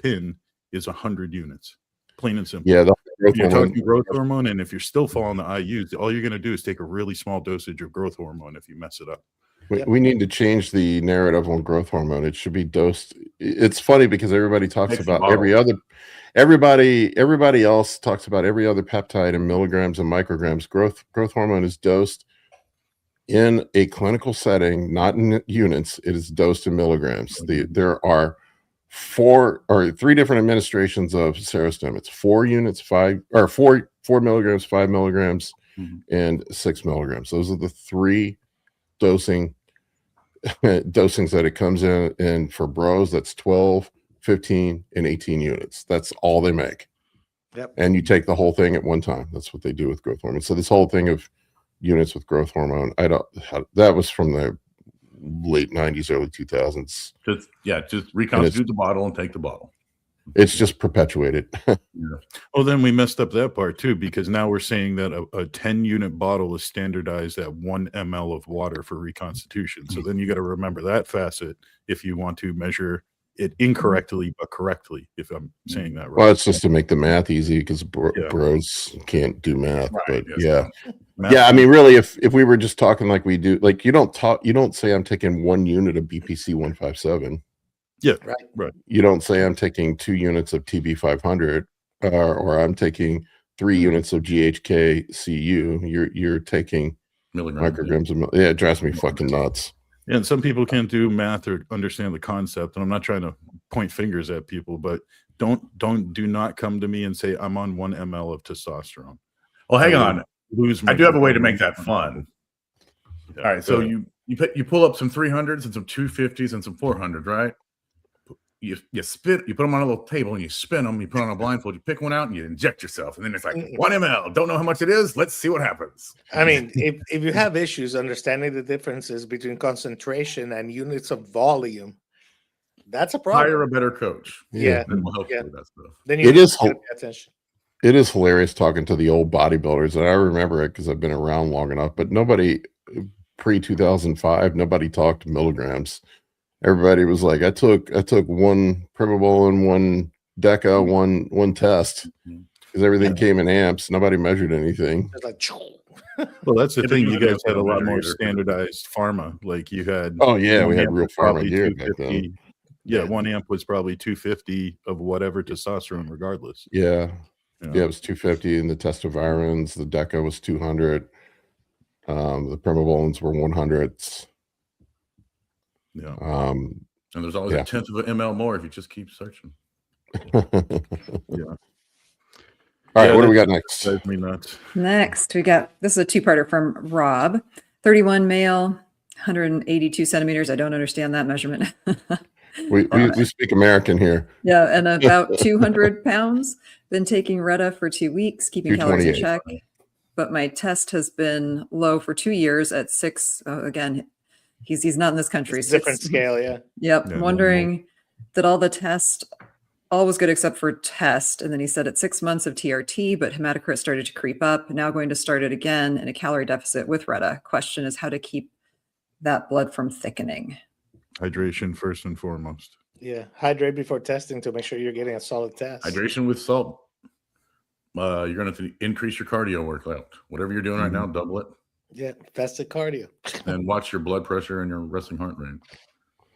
pin is 100 units, plain and simple. Yeah, you're talking growth hormone, and if you're still following the IUs, all you're going to do is take a really small dosage of growth hormone if you mess it up. We need to change the narrative on growth hormone. It should be dosed. It's funny because everybody talks about everybody else talks about every other peptide in milligrams and micrograms. Growth hormone is dosed in a clinical setting, not in units. It is dosed in milligrams. There are 3 different administrations of Serostim. It's 4 units, 4 milligrams, 5 milligrams, and 6 milligrams. Those are the 3 dosing dosings that it comes in for bros. That's 12, 15, and 18 units. That's all they make. Yep. And you take the whole thing at one time. That's what they do with growth hormone. So this whole thing of units with growth hormone, that was from the late 90s, early 2000s. Just reconstitute the bottle and take the bottle. It's just perpetuated. Well, then we messed up that part too, because now we're saying that a 10 unit bottle is standardized at 1 ml of water for reconstitution. So then you got to remember that facet if you want to measure it incorrectly, but correctly, if I'm saying that right. Well, it's just to make the math easy because bros can't do math. Right, But yes. yeah, I mean, really, if we were just talking like we do, like you don't say I'm taking 1 unit of BPC 157. Yeah, right. You don't say I'm taking 2 units of TB 500, or I'm taking 3 units of GHK-Cu. You're taking micrograms of milk. Yeah, it drives me fucking nuts. Yeah, and some people can't do math or understand the concept. And I'm not trying to point fingers at people, but do not come to me and say I'm on 1 ml of testosterone. Well, hang on. I do have a way to make that fun. Yeah, all right, so you pull up some 300s and some 250s and some 400s, right? You put them on a little table and you spin them. You put on a blindfold. You pick one out and you inject yourself, and then it's like 1 ml. Don't know how much it is. Let's see what happens. I mean, if you have issues understanding the differences between concentration and units of volume, that's a problem. Hire a better coach. Yeah, and we'll help you with that stuff. Then you It is pay attention. It is hilarious talking to the old bodybuilders, and I remember it because I've been around long enough. But nobody pre-2005, nobody talked milligrams. Everybody was like, I took 1 Primabol and 1 Deca, one test, because everything came in amps. Nobody measured anything. It's like, well, that's the thing. You guys had a lot measure more either. standardized pharma. Like you had. Oh yeah, we had amp real was probably pharma gear back 250. then. Yeah, 1 amp was probably 250 of whatever testosterone, regardless. Yeah, it was 250, and the testovirons, the Deca was 200. The Primobolins were 100s. Yeah. And there's always a 1/10 of an ml more if you just keep searching. Yeah. All right, what do we got next? Drives me nuts. Next, we got, this is a two-parter from Rob. 31 male, 182 centimeters. I don't understand that measurement. We speak American here. Yeah, and about 200 pounds. Been taking Retta for 2 weeks, keeping calories in check. But my test has been low for 2 years at 6. Again, he's not in this country. it's a different scale, yeah. Yep. Yeah, Wondering that all the tests, all was good except for test. And then he said at 6 months of TRT, but hematocrit started to creep up. Now going to start it again in a calorie deficit with Retta. Question is how to keep that blood from thickening. Hydration first and foremost. Yeah, hydrate before testing to make sure you're getting a solid test. Hydration with salt. You're going to have to increase your cardio workout. Whatever you're doing right now, double it. Yeah, fasted cardio. And watch your blood pressure and your resting heart rate.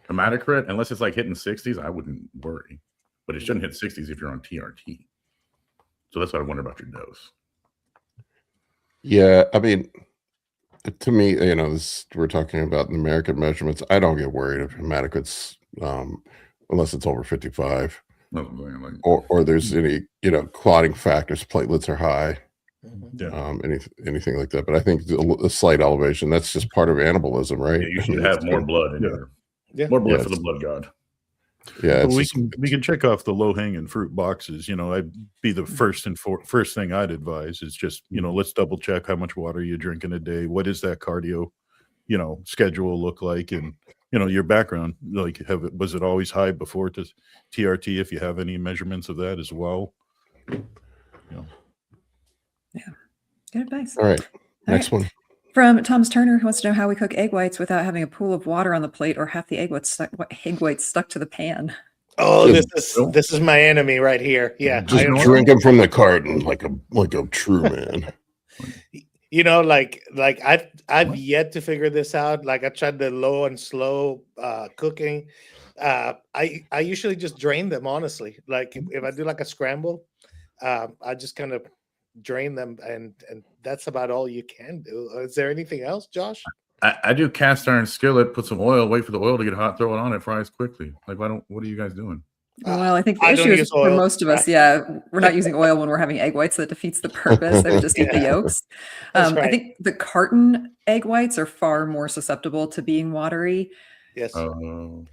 Hematocrit, unless it's like hitting 60s, I wouldn't worry. But it shouldn't hit 60s if you're on TRT. So that's what I wonder about your dose. Yeah, I mean, to me, we're talking about numeric measurements. I don't get worried if hematocrit's unless it's over 55, or there's any clotting factors, platelets are high, anything like that. But I think a slight elevation, that's just part of anabolism, right? Yeah, you should have more blood in there. More blood for the blood god. Yeah, we can check off the low hanging fruit boxes. I'd be the first thing I'd advise is just let's double check how much water you drink in a day. What does that cardio schedule look like, and your background, like was it always high before to TRT? If you have any measurements of that as well. Yeah, good advice. All right, next one. From Thomas Turner, who wants to know how we cook egg whites without having a pool of water on the plate or half the egg whites stuck to the pan. Oh, this is my enemy right here. Yeah, just drink them from the carton like a true man. Like I've yet to figure this out. Like I tried the low and slow cooking. I usually just drain them, honestly. Like if I do like a scramble, I just kind of drain them, and that's about all you can do. Is there anything else, Josh? I do cast iron skillet, put some oil, wait for the oil to get hot, throw it on, it fries quickly. Like what are you guys doing? Well, I think the issue is for most of us, we're not using oil when we're having egg whites. That defeats the purpose. They would just eat the yolks. Right. I think the carton egg whites are far more susceptible to being watery. Yes. Oh,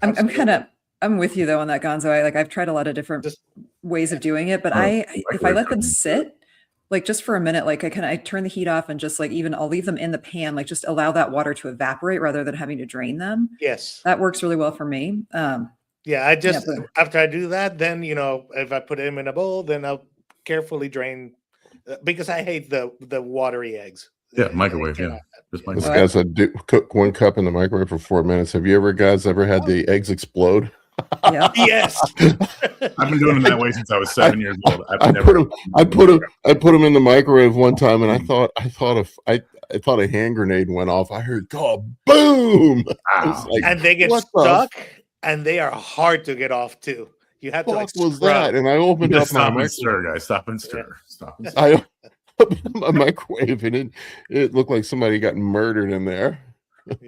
I'm with you though on that, Gonzo. I've tried a lot of different Just- ways of doing it, but if I let them sit, like just for a minute, like I turn the heat off and just like I'll leave them in the pan, like just allow that water to evaporate rather than having to drain them. Yes. That works really well for me. Yeah, after I do that, then if I put them in a bowl, then I'll carefully drain because I hate the watery eggs. yeah, microwave. Yeah, just This microwave. guy said cook 1 cup in the microwave for 4 minutes. Have you guys ever had the eggs explode? Yeah. Yes. I've been doing it that way since I was 7 years old. I put them in the microwave one time, and I thought a hand grenade went off. I heard boom. I was like, And they get what stuck, and they are hard to get off too. You have to fuck like was scrub. that? And I opened up my Stop and microwave. stir, guys. Stop and stir. Stop. I opened up my microwave, and it looked like somebody got murdered in there. Did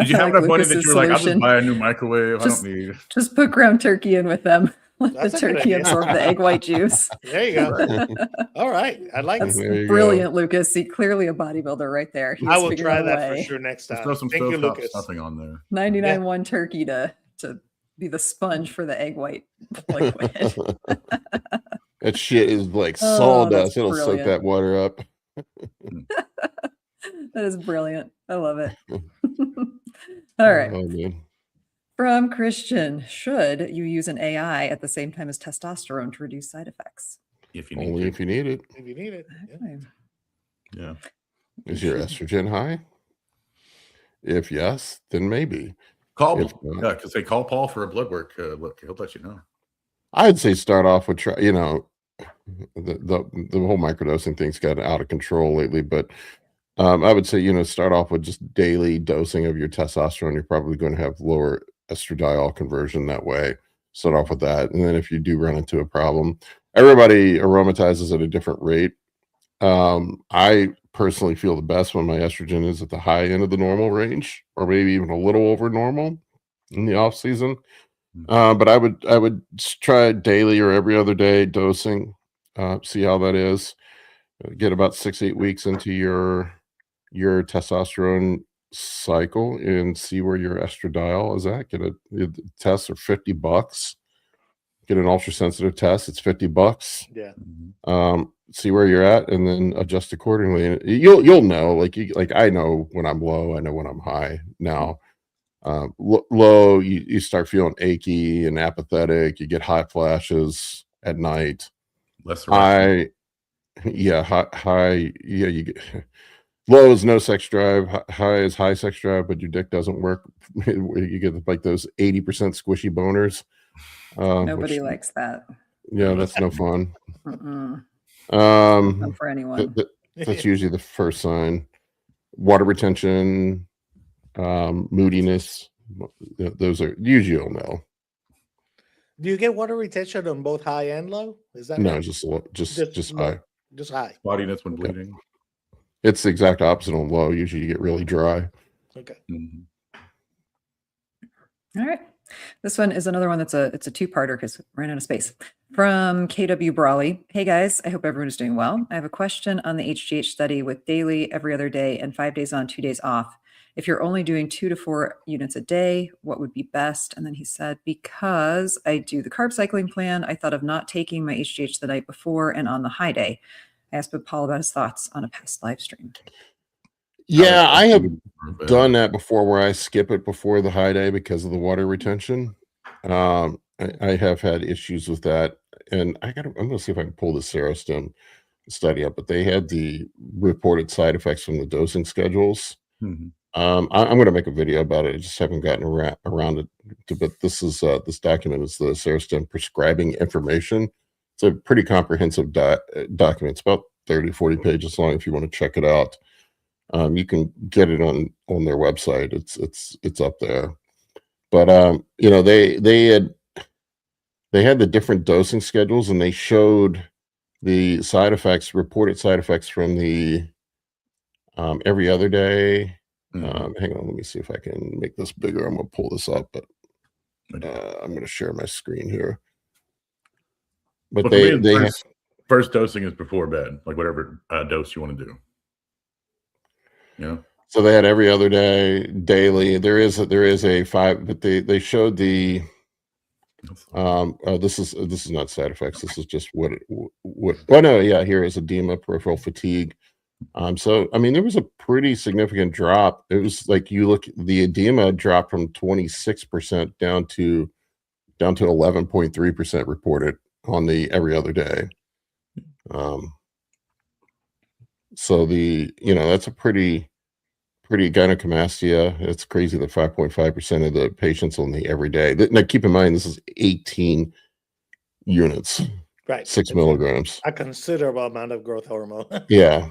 you have enough money that you were like, I'll just buy a new microwave? Just- I don't need. Just put ground turkey in with them. Let That's the a good turkey idea. absorb the egg white juice. There you go. All right, I like That's it. There you brilliant, Lucas. See, clearly a bodybuilder right there. I He's will figured try out a that for way. sure next Just time. throw some Thank you, stovetop Lucas. stuffing on there. 99.1 turkey to be the sponge for the egg white liquid. That shit is like Oh, sawdust. that's It'll soak brilliant. that water up. That is brilliant. I love it. All right. Oh, man. From Christian, should you use an AI at the same time as testosterone to reduce side effects? If you need Only to. if you need it. If you need it. Yeah. Okay. Yeah. Is your estrogen high? If yes, then maybe. Call, If not- because they call Paul for a blood work. Look, he'll let you know. I'd say start off with the whole microdosing thing's got out of control lately, but I would say start off with just daily dosing of your testosterone. You're probably going to have lower estradiol conversion that way. Start off with that, and then if you do run into a problem, everybody aromatizes at a different rate. I personally feel the best when my estrogen is at the high end of the normal range, or maybe even a little over normal in the off season. But I would try daily or every other day dosing. See how that is. Get about 6-8 weeks into your testosterone cycle and see where your estradiol is at. Get a test for $50. Get an ultrasensitive test. It's $50. Yeah. See where you're at, and then adjust accordingly. And you'll know. Like I know when I'm low. I know when I'm high now. Low, you start feeling achy and apathetic. You get hot flashes at night. Less High, high. Yeah, you get low is no sex drive. High is high sex drive, but your dick doesn't work. You get like those 80% squishy boners. Nobody likes that. Yeah, that's no fun. Mm-mm. Um, Not for anyone. That's usually the first sign. Water retention, moodiness. Those are usually you'll know. Do you get water retention on both high and low? Is that No, right? just low. high. Just high. Spottiness when bleeding. It's the exact opposite on low. Usually you get really dry. Okay. Mhm. All right. This one is another one it's a two-parter because ran out of space. From KW Brawley. Hey guys, I hope everyone is doing well. I have a question on the HGH study with daily, every other day, and 5 days on, 2 days off. If you're only doing 2 to 4 units a day, what would be best? And then he said, because I do the carb cycling plan, I thought of not taking my HGH the night before and on the high day. I asked Paul about his thoughts on a past live stream. Yeah, I have But done that before where I skip it before the high day because of the water retention. I have had issues with that, and I'm gonna see if I can pull the Serostim study up, but they had the reported side effects from the dosing schedules. Mhm. I'm going to make a video about it. I just haven't gotten around it. But this this document is the Serostim prescribing information. It's a pretty comprehensive document. It's about 30, 40 pages long. If you want to check it out, you can get it on their website. It's up there. But they had the different dosing schedules, and they showed the side effects, reported side effects from the every other day. Mhm. Hang on, let me see if I can make this bigger. I'm gonna pull this up, but I'm gonna share my screen here. But Well, they for me, have, first dosing is before bed, like whatever dose you want to do. You know, So they had every other day, daily. There is a 5, but they showed the this is not side effects. This is just what oh no, yeah, here is edema, peripheral fatigue. So I mean, there was a pretty significant drop. It was like the edema dropped from 26% down to 11.3% reported on the every other day. So that's a pretty gynecomastia. It's crazy that 5.5% of the patients on the everyday. Now keep in mind, this is 18 units, Right. 6 milligrams. A considerable amount of growth hormone. Yeah.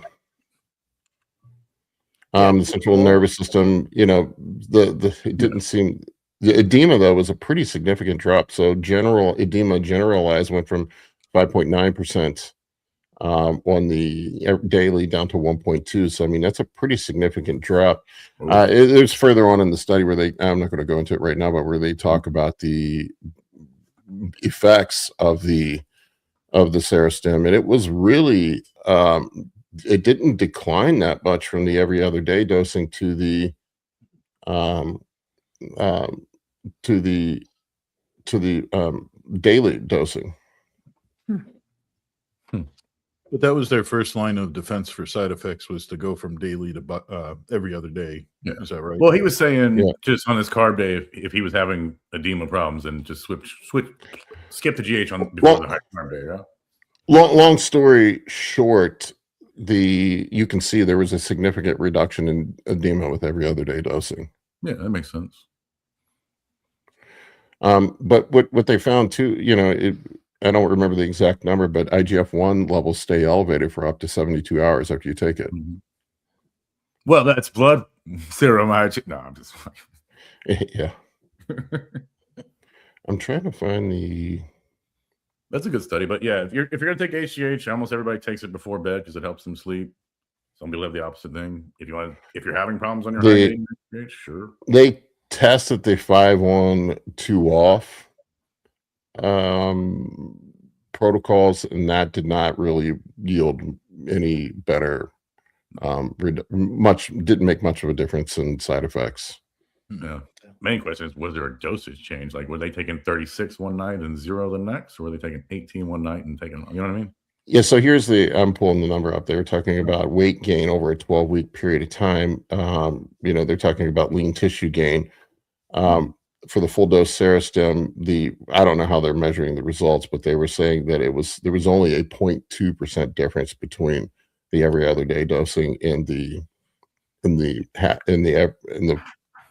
Yeah, The central nervous system, it didn't seem, the edema though was a pretty significant drop. So general edema generalized went from 5.9% on the daily down to 1.2. So I mean, that's a pretty significant drop. It was further on in the study where I'm not going to go into it right now, but where they talk about the effects of the Serostim, and it was really it didn't decline that much from the every other day dosing to the daily dosing. But that was their first line of defense for side effects, was to go from daily to every other day. Yeah. Is that right? Well, he was saying Yeah. just on his carb day, if he was having edema problems, and just skip the GH on before the high carb day. Yeah. Long story short, you can see there was a significant reduction in edema with every other day dosing. Yeah, that makes sense. But what they found too, I don't remember the exact number, but IGF-1 levels stay elevated for up to 72 hours after you take it. Mm-hmm. Well, that's blood serum. No, I'm just. Yeah. I'm trying to find the. That's a good study, but yeah, if you're gonna take HGH, almost everybody takes it before bed because it helps them sleep. Some people have the opposite thing. If you're having problems on your high day, HGH, sure. They tested the 5-on-2 off protocols, and that did not really yield any better. Didn't make much of a difference in side effects. Yeah. Main question is, was there a dosage change? Like, were they taking 36 one night and 0 the next, or were they taking 18 one night and taking, you know what I mean? Yeah, so I'm pulling the number up. They were talking about weight gain over a 12-week period of time. They're talking about lean tissue gain. For the full dose Serostim, I don't know how they're measuring the results, but they were saying that there was only a 0.2% difference between the every other day dosing and the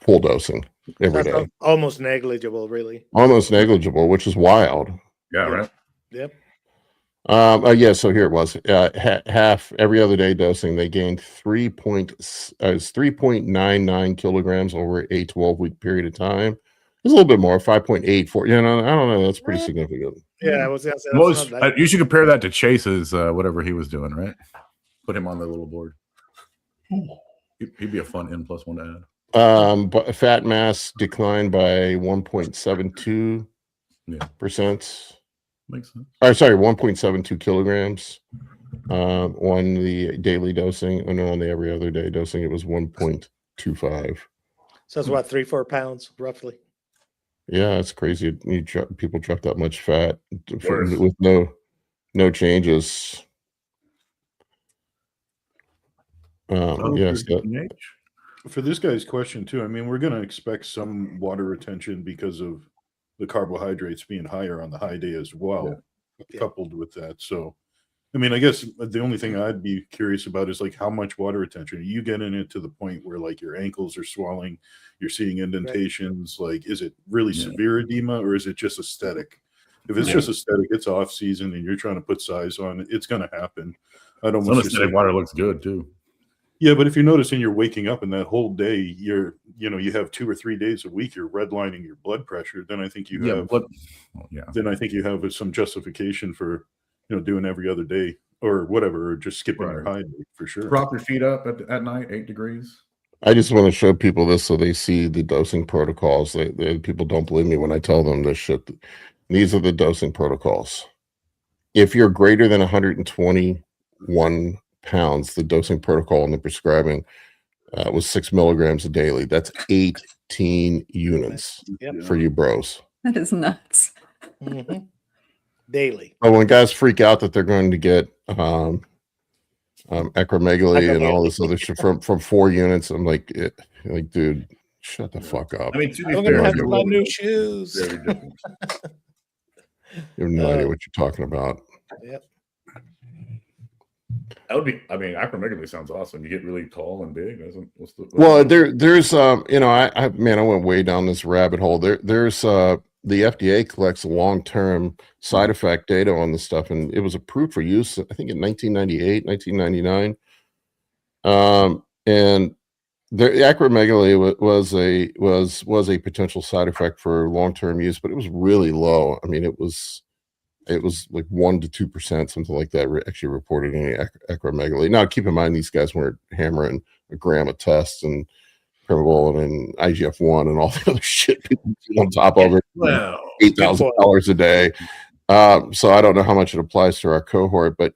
full dosing every day. Almost negligible, really. Almost negligible, which is wild. Yeah, right. Yep. So here it was. Half every other day dosing, they gained 3.99 kilograms over a 12-week period of time. It's a little bit more, 5.84. I don't know. That's pretty significant. Yeah, I was gonna say you should compare that to Chase's whatever he was doing, right? Put him on the little board. He'd be a fun N+1 to add. But fat mass declined by 1.72%. Makes sense. 1.72 kilograms on the daily dosing. And on the every other day dosing, it was 1.25. So it's what, 3-4 pounds roughly. Yeah, it's crazy. People drop that much fat with no changes. Yes. For this guy's question too, I mean, we're going to expect some water retention because of the carbohydrates being higher on the high day as well, coupled with that. So, I mean, I guess the only thing I'd be curious about is like how much water retention. Are you getting it to the point where like your ankles are swelling, you're seeing indentations? Right. Like, is it really severe edema, or is it just aesthetic? If it's just aesthetic, it's off season and you're trying to put size on it, it's going to happen. I'd almost some aesthetic water looks good too. Yeah, but if you're noticing you're waking up and that whole day you have 2 or 3 days a week you're redlining your blood pressure, then I think you have then I think you have some justification for doing every other day or whatever, or just skipping your high day for sure. Prop your feet up at night, 8 degrees. I just want to show people this so they see the dosing protocols. People don't believe me when I tell them this shit. These are the dosing protocols. If you're greater than 121 pounds, the dosing protocol and the prescribing was 6 milligrams daily. That's 18 units Yep. for you bros. That is nuts. Mhm. Daily. But when guys freak out that they're going to get acromegaly and all this other shit from 4 units, I'm like, dude, shut the fuck up. I mean, to be I'm fair, gonna have yeah. to buy new shoes. very different. You have no idea what you're talking about. Yep. That would be. I mean, acromegaly sounds awesome. You get really tall and big. Well, there's I went way down this rabbit hole. There's the FDA collects long-term side effect data on this stuff, and it was approved for use, I think, in 1998, 1999. And the acromegaly was a potential side effect for long-term use, but it was really low. I mean, it was like 1 to 2%, something like that, actually reported any acromegaly. Now, keep in mind, these guys weren't hammering a gram of tests and Primobolan and IGF-1 and all the other shit people do on top of it. Well, $8,000 a day. So I don't know how much it applies to our cohort, but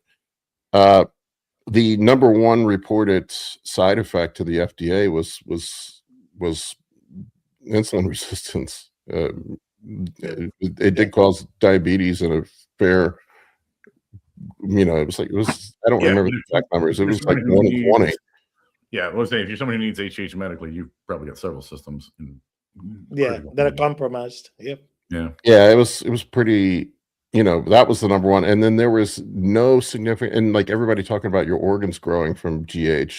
the number one reported side effect to the FDA was insulin resistance. It did cause diabetes and a fair, it was I don't remember the exact numbers. It was like 1 in 20. Yeah, I was saying, if you're somebody who needs HH medically, you've probably got several systems. Yeah, that are compromised. Yep. Yeah. Yeah, it was pretty, that was the number one. And then there was no significant, and like everybody talking about your organs growing from GH,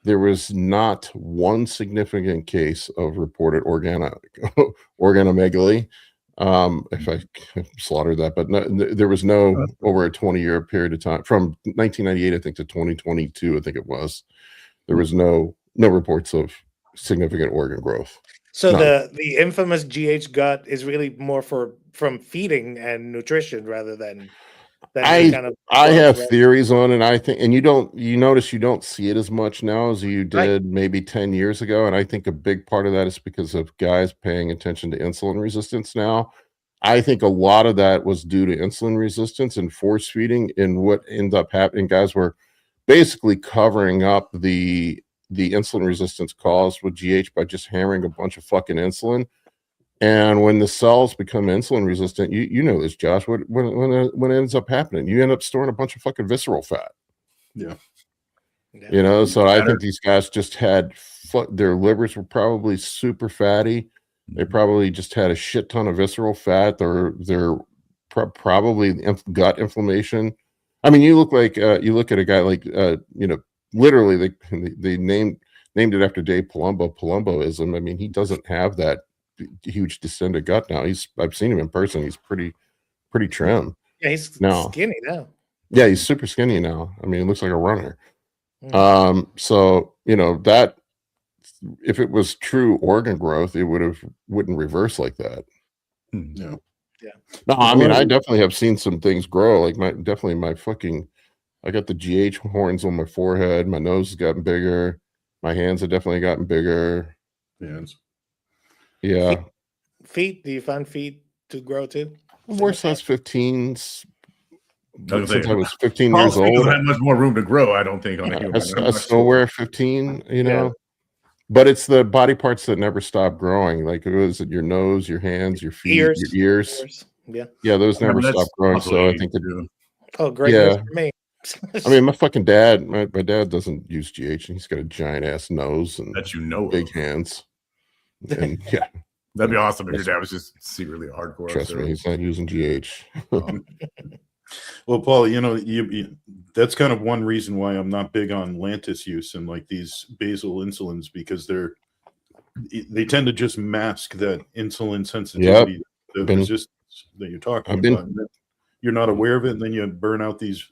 there was not one significant case of reported organomegaly. If I slaughtered that, but no, there was no over a 20-year period of time from 1998, I think, to 2022, I think it was. There was no reports of significant organ growth. So the infamous GH gut is really more from feeding and nutrition rather than I have theories on it. I think, and you notice you don't see it as much now as you did maybe 10 years ago. And I think a big part of that is because of guys paying attention to insulin resistance now. I think a lot of that was due to insulin resistance and force feeding, and what ended up happening, guys were basically covering up the insulin resistance caused with GH by just hammering a bunch of fucking insulin. And when the cells become insulin resistant, you know this, Josh, when it ends up happening, you end up storing a bunch of fucking visceral fat. Yeah. So I think these guys just had their livers were probably super fatty. They probably just had a shit ton of visceral fat. They're probably gut inflammation. I mean, you look at a guy like literally they named it after Dave Palumbo, Palumboism. I mean, he doesn't have that huge distended gut now. I've seen him in person. He's pretty trim. Yeah, he's skinny now. Yeah, he's super skinny now. I mean, he looks like a runner. So that if it was true organ growth, it wouldn't reverse like that. Yeah. No, I mean, I definitely have seen some things grow. Like I got the GH horns on my forehead. My nose has gotten bigger. My hands have definitely gotten bigger. Hands. Yeah. Feet? Do you find feet to grow too? We're size 15s. Since I was 15 years years old. Don't have much more room to grow, I don't think, on a human. I still wear 15, but it's the body parts that never stop growing. Like it was your nose, your hands, your feet, your ears. Yeah, those never stop growing. So I think great news for me. I mean, my fucking dad, my dad doesn't use GH, and he's got a giant ass nose and big hands. And yeah, that'd be awesome if your dad was just secretly hardcore. Trust me, he's not using GH. Well, Paul, you that's kind of one reason why I'm not big on Lantus use and like these basal insulins, because they tend to just mask that insulin sensitivity, the resistance that you're talking about. You're not aware of it, and then you burn out these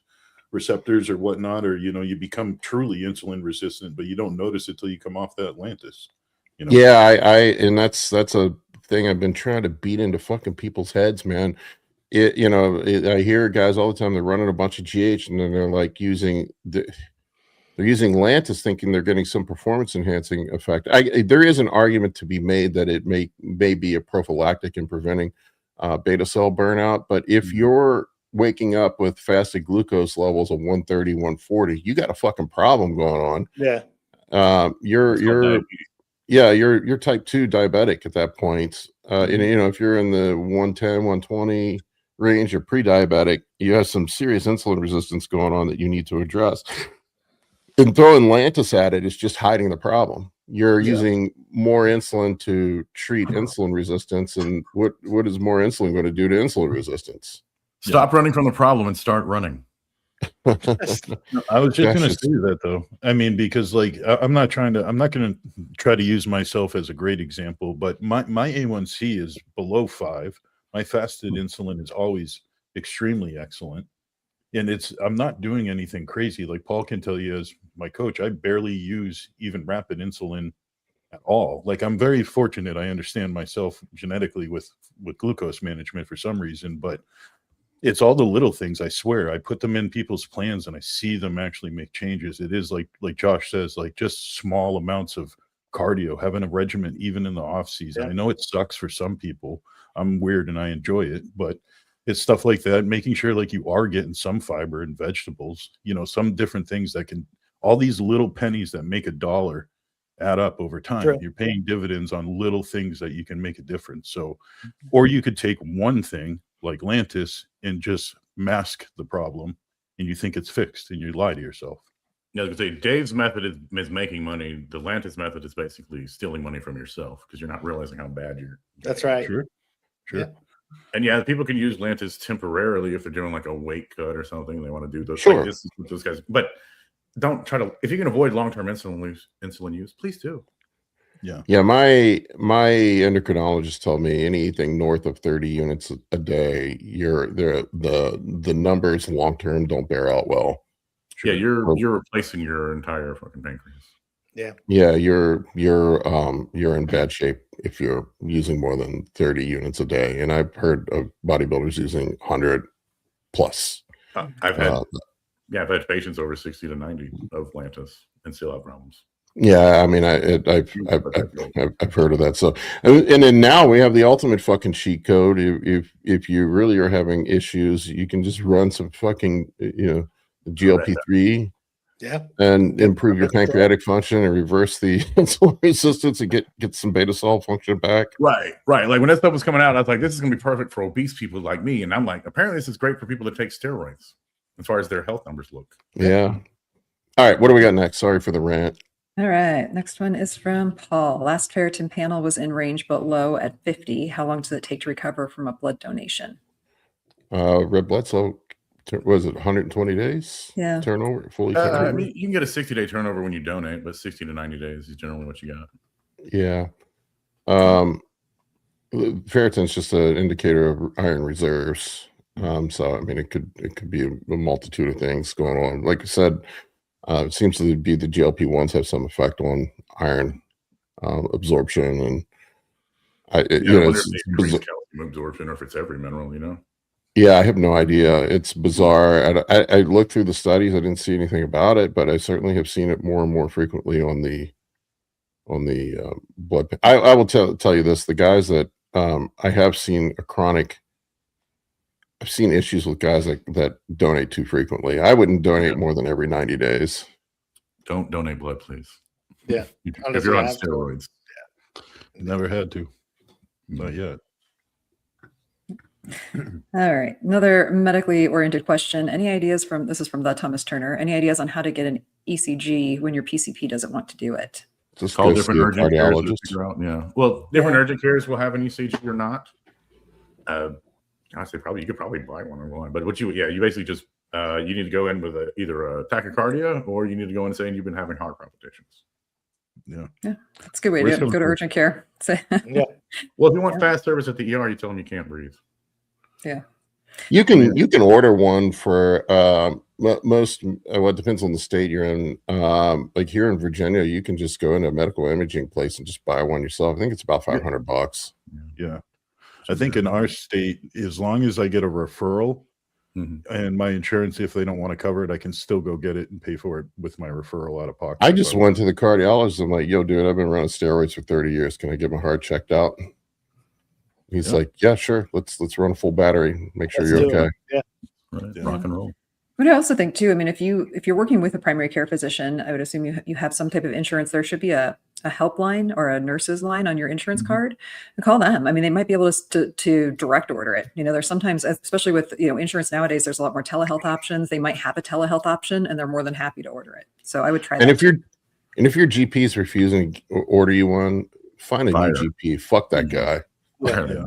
receptors or whatnot, or you become truly insulin resistant, but you don't notice it till you come off that Lantus. Yeah, and that's a thing I've been trying to beat into fucking people's heads, man. I hear guys all the time, they're running a bunch of GH, and then they're like using Lantus, thinking they're getting some performance enhancing effect. There is an argument to be made that it may be a prophylactic in preventing beta cell burnout, but if you're waking up with fasted glucose levels of 130, 140, you got a fucking problem going on. Yeah. you're yeah, you're type 2 diabetic at that point. And you know, if you're in the 110, 120 range, you're pre-diabetic, you have some serious insulin resistance going on that you need to address. And throwing Lantus at it is just hiding the problem. You're using more insulin to treat insulin resistance, and what is more insulin going to do to insulin resistance? Stop running from the problem and start running. I was just going to say that, though. I mean, because like I'm not going to try to use myself as a great example, but my A1C is below 5. My fasted insulin is always extremely excellent. And I'm not doing anything crazy. Like Paul can tell you as my coach, I barely use even rapid insulin at all. Like I'm very fortunate. I understand myself genetically with glucose management for some reason, but it's all the little things. I swear, I put them in people's plans and I see them actually make changes. It is like Josh says, like just small amounts of cardio, having a regimen, even in the off season. I know it sucks for some people. I'm weird and I enjoy it, but it's stuff like that, making sure like you are getting some fiber and vegetables, you know, some different things that can, all these little pennies that make $1 add up over time. True. You're paying dividends on little things that you can make a difference. So, or you could take one thing like Lantus and just mask the problem and you think it's fixed and you lie to yourself. Yeah, I was gonna say Dave's method is making money. The Lantus method is basically stealing money from yourself because you're not realizing how bad you're. That's right. Sure. Yeah. And yeah, people can use Lantus temporarily if they're doing like a weight cut or something. They want to do those. Sure. Like this is what those guys. But don't try to. If you can avoid long-term insulin use, please do. Yeah. Yeah. My endocrinologist told me anything north of 30 units a day, the numbers long-term don't bear out well. Sure. Yeah, you're replacing your entire fucking pancreas. Yeah. Yeah, you're in bad shape if you're using more than 30 units a day. And I've heard of bodybuilders using 100 plus. I've had patients over 60 to 90 of Lantus and still have problems. Yeah, I mean, I've heard of that. So, and then now we have the ultimate fucking cheat code. If you really are having issues, you can just run some fucking GLP-3. Yeah, and improve your pancreatic function and reverse the insulin resistance and get some beta cell function back. Right. Like when that stuff was coming out, I was like, this is gonna be perfect for obese people like me. And I'm like, apparently this is great for people that take steroids as far as their health numbers look. Yeah. All right, what do we got next? Sorry for the rant. All right, next one is from Paul. Last ferritin panel was in range but low at 50. How long does it take to recover from a blood donation? Red blood cell. Was it 120 days? Yeah. Turnover fully. I mean, you can get a 60-day turnover when you donate, but 60 to 90 days is generally what you got. Yeah. Ferritin's just an indicator of iron reserves. So I mean, it could be a multitude of things going on. Like I said, it seems to be the GLP-1s have some effect on iron absorption, and it's calcium absorption, or if it's every mineral, you know. Yeah, I have no idea. It's bizarre. I looked through the studies. I didn't see anything about it, but I certainly have seen it more and more frequently on the blood. I will tell you this: the guys that I have seen I've seen issues with guys that donate too frequently. I wouldn't donate more than every 90 days. Don't donate blood, please. Yeah, if you're on steroids. Yeah. Never had to, not yet. All right. Another medically oriented question. This is from the Thomas Turner. Any ideas on how to get an ECG when your PCP doesn't want to do it? Just call different urgent cares to cardiologist. figure out. Yeah. Well, different urgent cares will have an ECG or not. I say probably you could probably buy one online, but you basically just you need to go in with either a tachycardia or you need to go in saying you've been having heart palpitations. Yeah, that's a good way to go to urgent care. Yeah. Well, if you want fast service at the ER, you tell them you can't breathe. Yeah. You can order one for most. Well, it depends on the state you're in. Like here in Virginia, you can just go into a medical imaging place and just buy one yourself. I think it's about $500. Yeah, I think in our state, as long as I get a referral and my insurance, if they don't want to cover it, I can still go get it and pay for it with my referral out of pocket. I just went to the cardiologist. I'm like, yo, dude, I've been running steroids for 30 years. Can I get my heart checked out? He's like, yeah, sure. Let's run a full battery. Make sure you're okay. Yeah. Right. Rock and roll. But I also think too, I mean, if you're working with a primary care physician, I would assume you have some type of insurance. There should be a helpline or a nurse's line on your insurance card, and call them. I mean, they might be able to direct order it. You know, there's sometimes, especially with, you know, insurance nowadays, there's a lot more telehealth options. They might have a telehealth option and they're more than happy to order it. So I would try that. And if your GP is refusing to order you one, find a Fire. new GP. Fuck that guy. Yeah.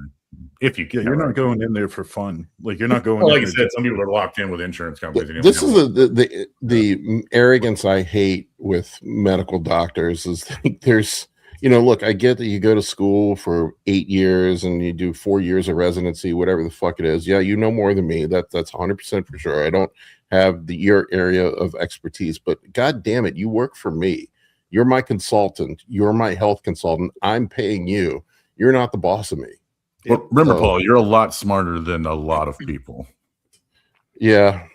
If you can, You're not going in there for fun. Like, you're not going. Well, in like I there said, some people are locked in with insurance companies. and This you don't is the arrogance I hate with medical doctors is there's, you know, look, I get that you go to school for 8 years and you do 4 years of residency, whatever the fuck it is. Yeah, you know more than me. That's 100% for sure. I don't have your area of expertise, but god damn it, you work for me. You're my consultant. You're my health consultant. I'm paying you. You're not the boss of me. Well, remember, Paul, you're a lot smarter than a lot of people. Yeah.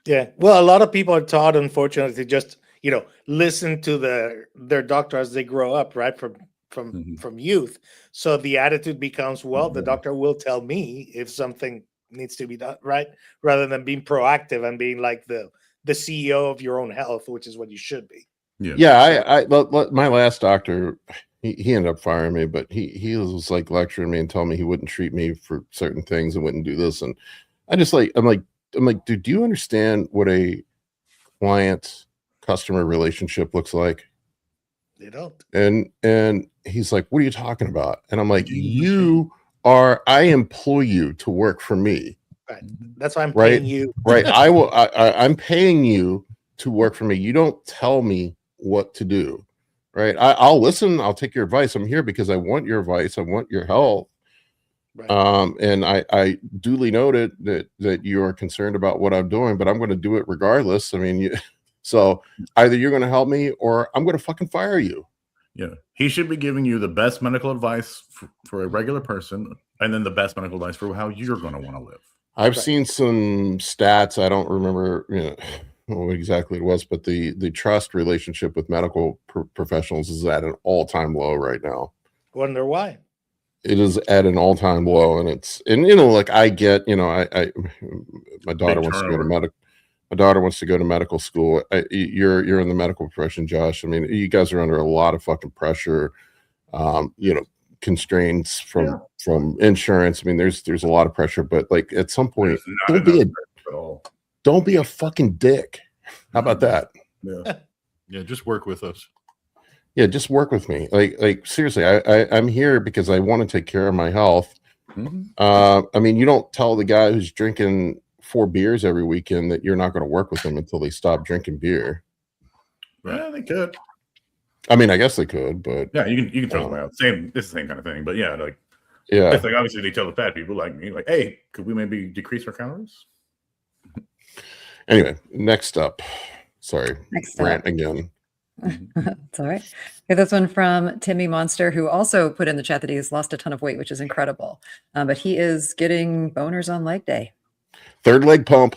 Yeah. Well, a lot of people are taught, unfortunately, to just, you know, listen to their doctor as they grow up, right? From youth. So the attitude becomes, well, the doctor will tell me if something needs to be done, right? Rather than being proactive and being like the CEO of your own health, which is what you should be. Yeah. My last doctor, he ended up firing me, but he was like lecturing me and telling me he wouldn't treat me for certain things and wouldn't do this. And I just I'm like, dude, do you understand what a client customer relationship looks like? They don't. And he's like, what are you talking about? And I'm like, I employ you to work for me. Right. That's why I'm Right? paying you. Right. I'm paying you to work for me. You don't tell me what to do. Right. I'll listen. I'll take your advice. I'm here because I want your advice. I want your help. Right. And I duly noted that you are concerned about what I'm doing, but I'm going to do it regardless. I mean, so either you're going to help me or I'm going to fucking fire you. Yeah. He should be giving you the best medical advice for a regular person, and then the best medical advice for how you're going to want to live. I've seen some stats. I don't remember, what exactly it was, but the trust relationship with medical professionals is at an all-time low right now. Wonder why? It is at an all-time low, and like I get, my daughter wants to go to medical. My daughter wants to go to medical school. You're in the medical profession, Josh. I mean, you guys are under a lot of fucking pressure. Constraints from insurance. I mean, there's a lot of pressure, but like at some point, don't be a fucking dick. How about that? Yeah, just work with us. Yeah, just work with me. Like seriously, I'm here because I want to take care of my health. I mean, you don't tell the guy who's drinking 4 beers every weekend that you're not going to work with them until they stop drinking beer. Yeah, they could. I mean, I guess they could, but yeah, you can throw them out. It's the same kind of thing. But yeah, like it's like obviously they tell the fat people like me, like, hey, could we maybe decrease our calories? Anyway, next up. Sorry, rant again. It's all right. Okay, this one from Timmy Monster, who also put in the chat that he's lost a ton of weight, which is incredible. But he is getting boners on leg day. Third leg pump.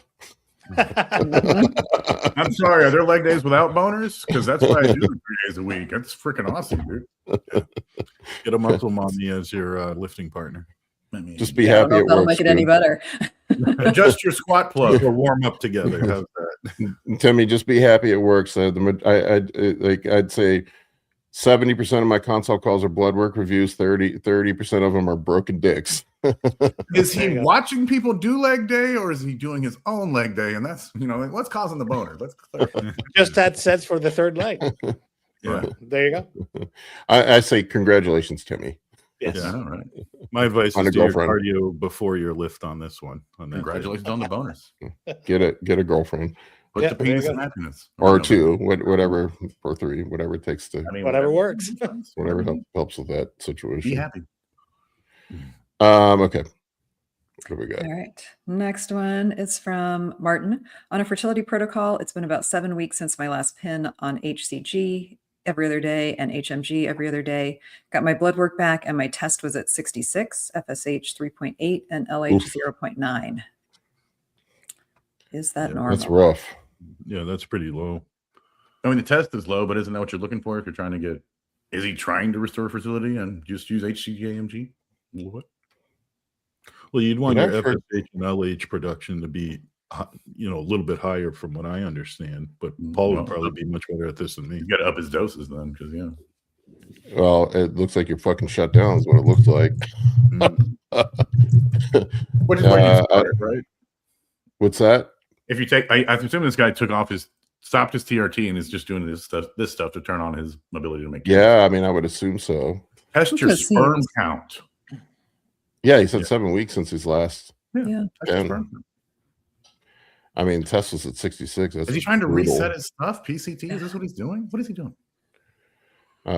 I'm sorry, are there leg days without boners? Because that's what I do 3 days a week. That's freaking awesome, dude. Get a muscle mommy as your lifting partner. I mean, just be happy it that'll works. make it any better. Adjust your squat plug or warm up together. How's that? Timmy, just be happy it works. I'd say 70% of my consult calls are blood work reviews. 30% of them are broken dicks. Is he watching people do leg day, or is he doing his own leg day? And that's like, what's causing the boner? Let's clarify. Just had sets for the third leg. Yeah, there you go. I say congratulations, Timmy. Yes. Yeah, all right. My advice On is a do your girlfriend. cardio before your lift on this one. Congratulations on the bonus. Get a girlfriend. Put Yeah, the there you penis go. in happiness. Or 2, whatever, or 3, whatever it takes to, I mean, Whatever works. whatever helps with that situation. Be happy. Okay. What do we got? All right. Next one is from Martin. On a fertility protocol, it's been about 7 weeks since my last pin on HCG every other day and HMG every other day. Got my blood work back and my test was at 66, FSH 3.8, and LH 0.9. Is that normal? That's rough. Yeah, that's pretty low. I mean, the test is low, but isn't that what you're looking for if you're trying to get? Is he trying to restore fertility and just use HCG-AMG? What? Well, you'd want But your I've heard- FSH and LH production to be you know, a little bit higher from what I understand. But Paul Well, would probably be much better at this than me. He's got to up his doses then, because Well, it looks like you're fucking shut down. Is what it looks like. Mm. which is where you I- started, right? What's that? If you take, I assume this guy stopped his TRT and is just doing this stuff to turn on his ability to make. Yeah, I mean, I would assume so. Test your It sperm seems. count. Yeah, he said 7 weeks since his last. Yeah. Test your And- sperm count. I mean, Tesla's at 66. That's Is he trying to brutal. reset his stuff? PCT? Is this what he's doing? What is he doing?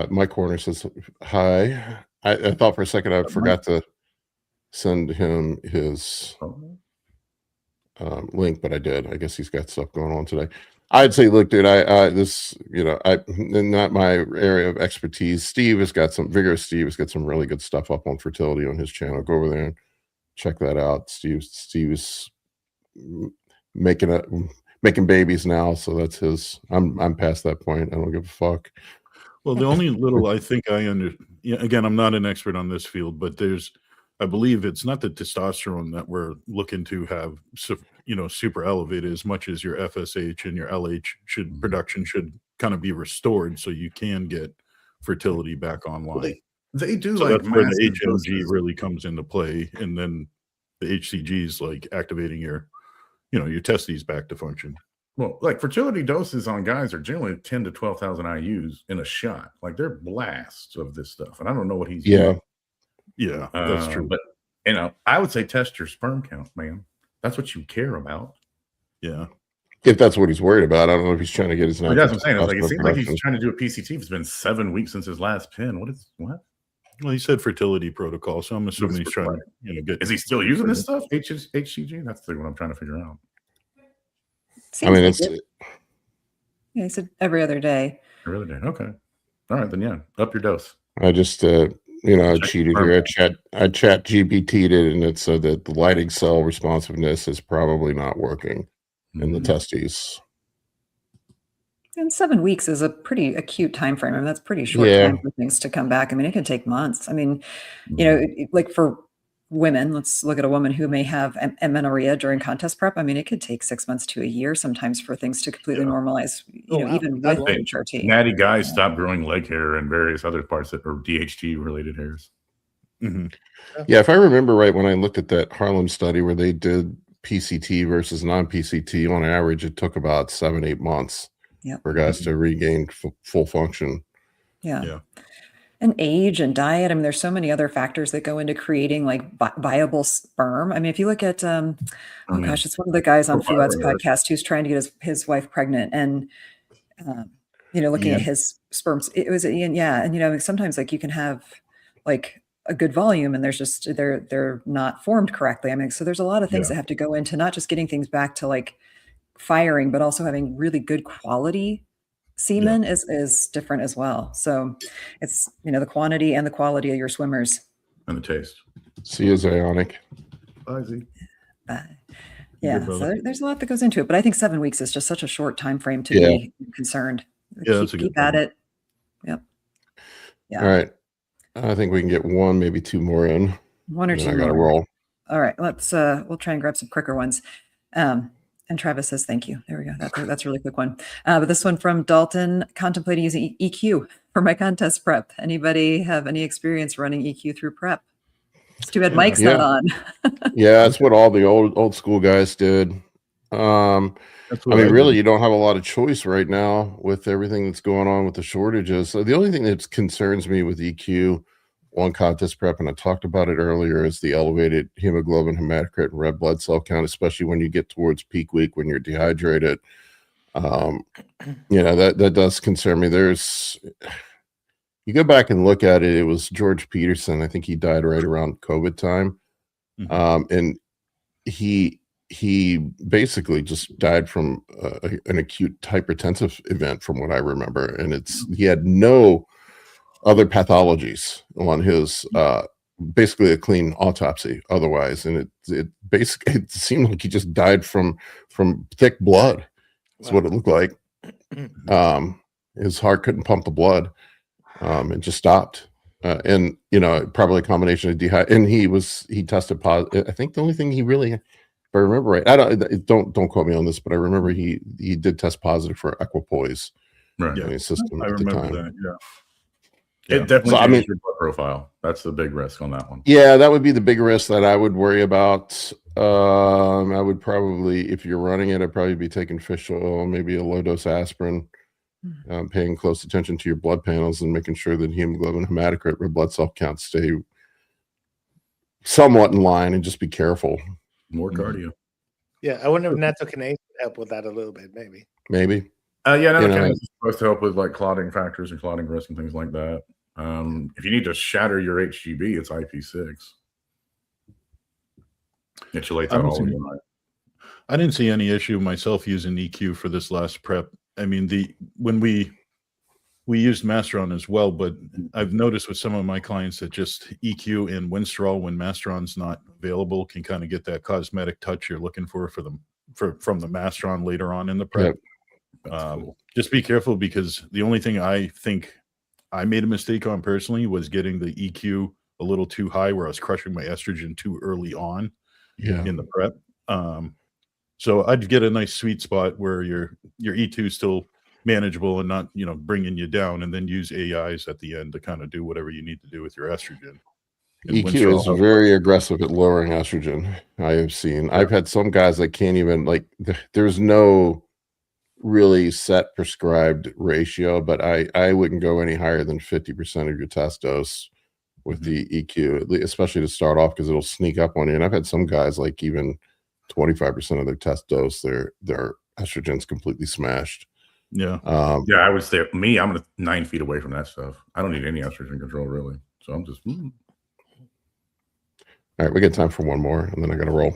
Mike Corner says hi. I thought for a second I forgot to send him his link, but I did. I guess he's got stuff going on today. I'd say, look, dude, this, you know, not my area of expertise. Steve has got some really good stuff up on fertility on his channel. Go over there and check that out. Steve is making babies now, so that's his. I'm past that point. I don't give a fuck. Well, the only little I think again, I'm not an expert on this field, but I believe it's not the testosterone that we're looking to have, you know, super elevated as much as your FSH and your LH production should kind of be restored so you can get fertility back online. They do So like that's where the massive HMG doses. really comes into play, and then the HCG is like activating your testes back to function. Well, like fertility doses on guys are generally 10 to 12,000 IUs in a shot. Like they're blasts of this stuff, and I don't know what he's Yeah. Yeah, that's true. But you know, I would say test your sperm count, man. That's what you care about. Yeah. If that's what he's worried about, I don't know if he's trying to get his. But that's what I'm saying. It's like, it testosterone seems like production. he's trying to do a PCT. It's been 7 weeks since his last pin. What? Well, he said fertility protocol, so I'm assuming he's trying to, get. Is he still using this stuff? HCG? That's what I'm trying to figure out. I mean, it's Yeah, he said every other day. I really did. Okay. All right, then yeah, up your dose. I just I cheated here. I chat GPT'd it, and it said that the Leydig cell responsiveness is probably not working in the testes. And 7 weeks is a pretty acute time frame. I mean, that's pretty short Yeah. time for things to come back. I mean, it can take months. I mean, you know, like for women, let's look at a woman who may have amenorrhea during contest prep. I mean, it could take 6 months to a year sometimes for things to completely normalize, Oh, wow. even That with long? HRT. Natty guys stop growing leg hair and various other parts that are DHT related hairs. Mhm. Yeah, if I remember right, when I looked at that Harlem study where they did PCT versus non-PCT, on average, it took about 7-8 months Yep. for guys to regain full function. Yeah. Yeah. And age and diet. I mean, there's so many other factors that go into creating like viable sperm. I mean, if you look at, oh gosh, it's one of the guys on Fuad's podcast who's trying to get his wife pregnant, and looking at his sperms. It was Ian, yeah. And sometimes like you can have like a good volume, and there's just they're not formed correctly. I mean, so there's a lot of things that have to go into not just getting things back to like firing, but also having really good quality semen is different as well. So it's the quantity and the quality of your swimmers. And the taste. See you, Zionic. Bye, Z. Yeah, so there's a lot that goes into it, but I think 7 weeks is just such a short time frame to be concerned. Yeah, that's a good keep at point. it. Yep. Yeah. All right. I think we can get one, maybe two more in. One or and two. then I got to more. roll. All right, we'll try and grab some quicker ones. And Travis says, thank you. There we go. That's a really quick one. But this one from Dalton, contemplating using EQ for my contest prep. Anybody have any experience running EQ through prep? It's too bad Mike's not on. Yeah, that's what all the old school guys did. That's I what mean, really, did. you don't have a lot of choice right now with everything that's going on with the shortages. So the only thing that concerns me with EQ on contest prep, and I talked about it earlier, is the elevated hemoglobin, hematocrit, and red blood cell count, especially when you get towards peak week when you're dehydrated. That does concern me. You go back and look at it, it was George Peterson. I think he died right around COVID time. And he basically just died from an acute hypertensive event, from what I remember. And he had no other pathologies on his basically a clean autopsy otherwise, and it seemed like he just died from thick blood. That's what it looked like. His heart couldn't pump the blood. It just stopped. Probably a combination of and he tested positive. I think the only thing he really I remember right, don't quote me on this, but I remember he did test positive for equipoise Right. in his system I at the remember time. that. Yeah. It Yeah. definitely So, I changes mean- your blood profile. That's the big risk on that one. Yeah, that would be the big risk that I would worry about. I would probably, if you're running it, I'd probably be taking fish oil, maybe a low dose aspirin, paying close attention to your blood panels and making sure that hemoglobin, hematocrit, red blood cell counts stay somewhat in line, and just be careful. More Mhm. cardio. Yeah, I wonder if nattokinase would help with that a little bit, maybe. Maybe. Yeah, You know, nattokinase is supposed to help with like clotting factors and clotting risk and things like that. If you need to shatter your HGB, it's IP6. It chelates out all of your life. I didn't see any issue myself using EQ for this last prep. I mean, when we used Masteron as well, but I've noticed with some of my clients that just EQ and Winstrol, when Masteron's not available, can kind of get that cosmetic touch you're looking for from the Masteron later on in the prep. Cool. Just be careful, because the only thing I think I made a mistake on personally was getting the EQ a little too high, where I was crushing my estrogen too early on in the prep. So I'd get a nice sweet spot where your E2 is still manageable and not, bringing you down, and then use AIs at the end to kind of do whatever you need to do with your estrogen. And EQ is Winstrol very aggressive at lowering estrogen. I have seen. I've had some guys that can't even, like, there's no really set prescribed ratio, but I wouldn't go any higher than 50% of your test dose with the EQ, especially to start off, because it'll sneak up on you. And I've had some guys, like, even 25% of their test dose, their estrogen's completely smashed. Yeah. Yeah, I would say me, I'm 9 feet away from that stuff. I don't need any estrogen control really. So I'm just All right, we got time for one more, and then I got to roll.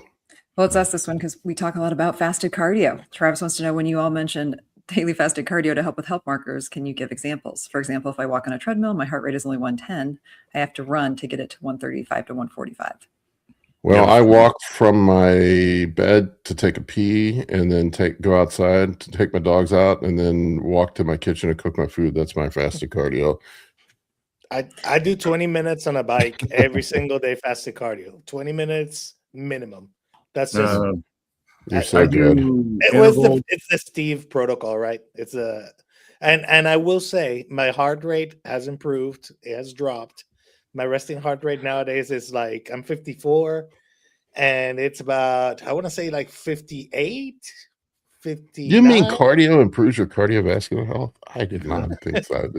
Well, let's ask this one because we talk a lot about fasted cardio. Travis wants to know, when you all mentioned daily fasted cardio to help with health markers, can you give examples? For example, if I walk on a treadmill, my heart rate is only 110. I have to run to get it to 135 to 145. Well, Yeah, I walk from my bed to take a pee, and then go outside to take my dogs out, and then walk to my kitchen to cook my food. That's my fasted cardio. I do 20 minutes on a bike every single day, fasted cardio. 20 minutes minimum. That's just You're so good. it's the Steve protocol, right? It's and I will say my heart rate has improved. It has dropped. My resting heart rate nowadays is like, I'm 54, and it's about, I want to say like 58, 59. You mean cardio improves your cardiovascular health? I did not think so.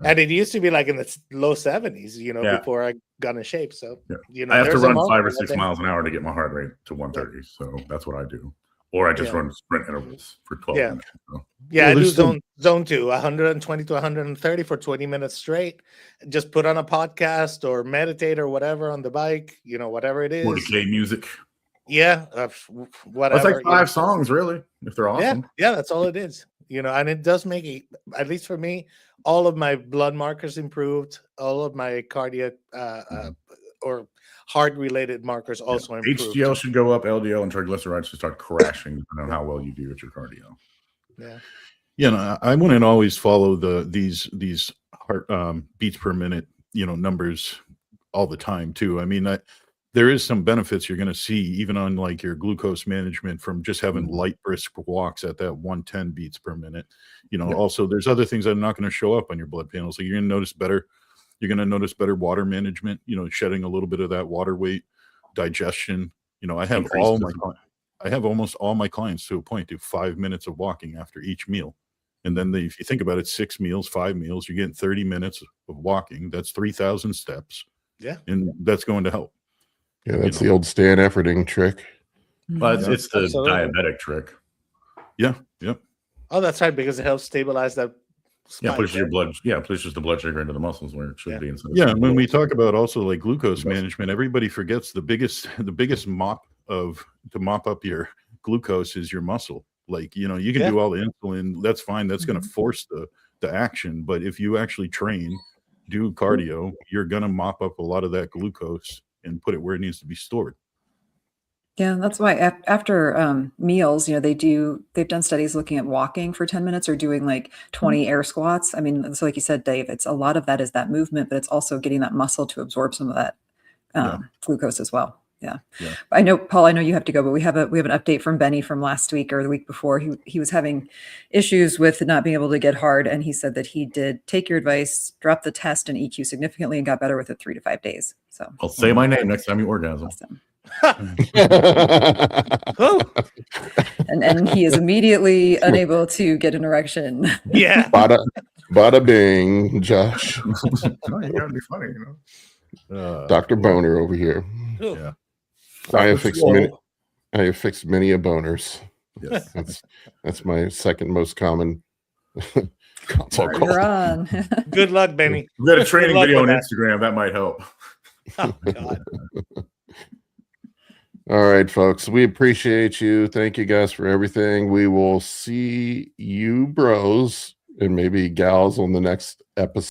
And it used to be like in the low 70s, Yeah. before I got in shape. So, I have to there's a run marker 5 or right 6 there. miles an hour to get my heart rate to 130. So that's what I do. Or I just run sprint intervals for 12 minutes. So. Yeah, Well, I do there's some- zone 2, 120 to 130 for 20 minutes straight. Just put on a podcast or meditate or whatever on the bike, whatever it is. 40K music. Yeah, whatever. That's like 5 songs, really, if they're awesome. Yeah, that's all it is. And it does make it, at least for me, all of my blood markers improved, all of my cardiac or heart-related markers also improved. HDL should go up, LDL and triglycerides should start crashing depending on how well you do with your cardio. Yeah. Yeah, I wouldn't always follow these heart beats per minute, numbers all the time too. I mean, there is some benefits you're going to see even on like your glucose management from just having light brisk walks at that 110 beats per minute. Also there's other things that are not going to show up on your blood panels. Like you're going to notice better water management, shedding a little bit of that water weight, digestion. I have almost all my clients to a point do 5 minutes of walking after each meal. And then if you think about it, 6 meals, 5 meals, you're getting 30 minutes of walking. That's 3,000 steps. Yeah. And that's going to help. Yeah, that's the old Stan Efferding trick. But it's the Absolutely. diabetic trick. Yeah. Yep. Oh, that's right, because it helps stabilize that spike, Pushes your right? blood. Yeah, pushes the blood sugar into the muscles where it should be. Instead of Yeah, when we talk about also like glucose Yes. management, everybody forgets the biggest mop to mop up your glucose is your muscle. Like, you can do all the insulin, that's fine. That's going to force the action. But if you actually train, do cardio, you're going to mop up a lot of that glucose and put it where it needs to be stored. Yeah, that's why after meals, they've done studies looking at walking for 10 minutes or doing like 20 air squats. I mean, so like you said, Dave, it's a lot of that is that movement, but it's also getting that muscle to absorb some of that glucose as well. I know, Paul, I know you have to go, but we have an update from Benny from last week or the week before. He was having issues with not being able to get hard, and he said that he did take your advice, drop the test and EQ significantly, and got better within 3 to 5 days. So I'll say my name next time you orgasm. awesome. Oh, And he is immediately unable to get an erection. yeah. Bada bing, Josh. No, you gotta be funny, you know. Dr. Boner over here. Yeah. I have fixed many a boners. Yes. That's my second most common consult You're call. on. Good luck, Benny. We got a training Good luck video on with that. Instagram that might help. Oh, God. All right, folks. We appreciate you. Thank you guys for everything. We will see you bros and maybe gals on the next episode.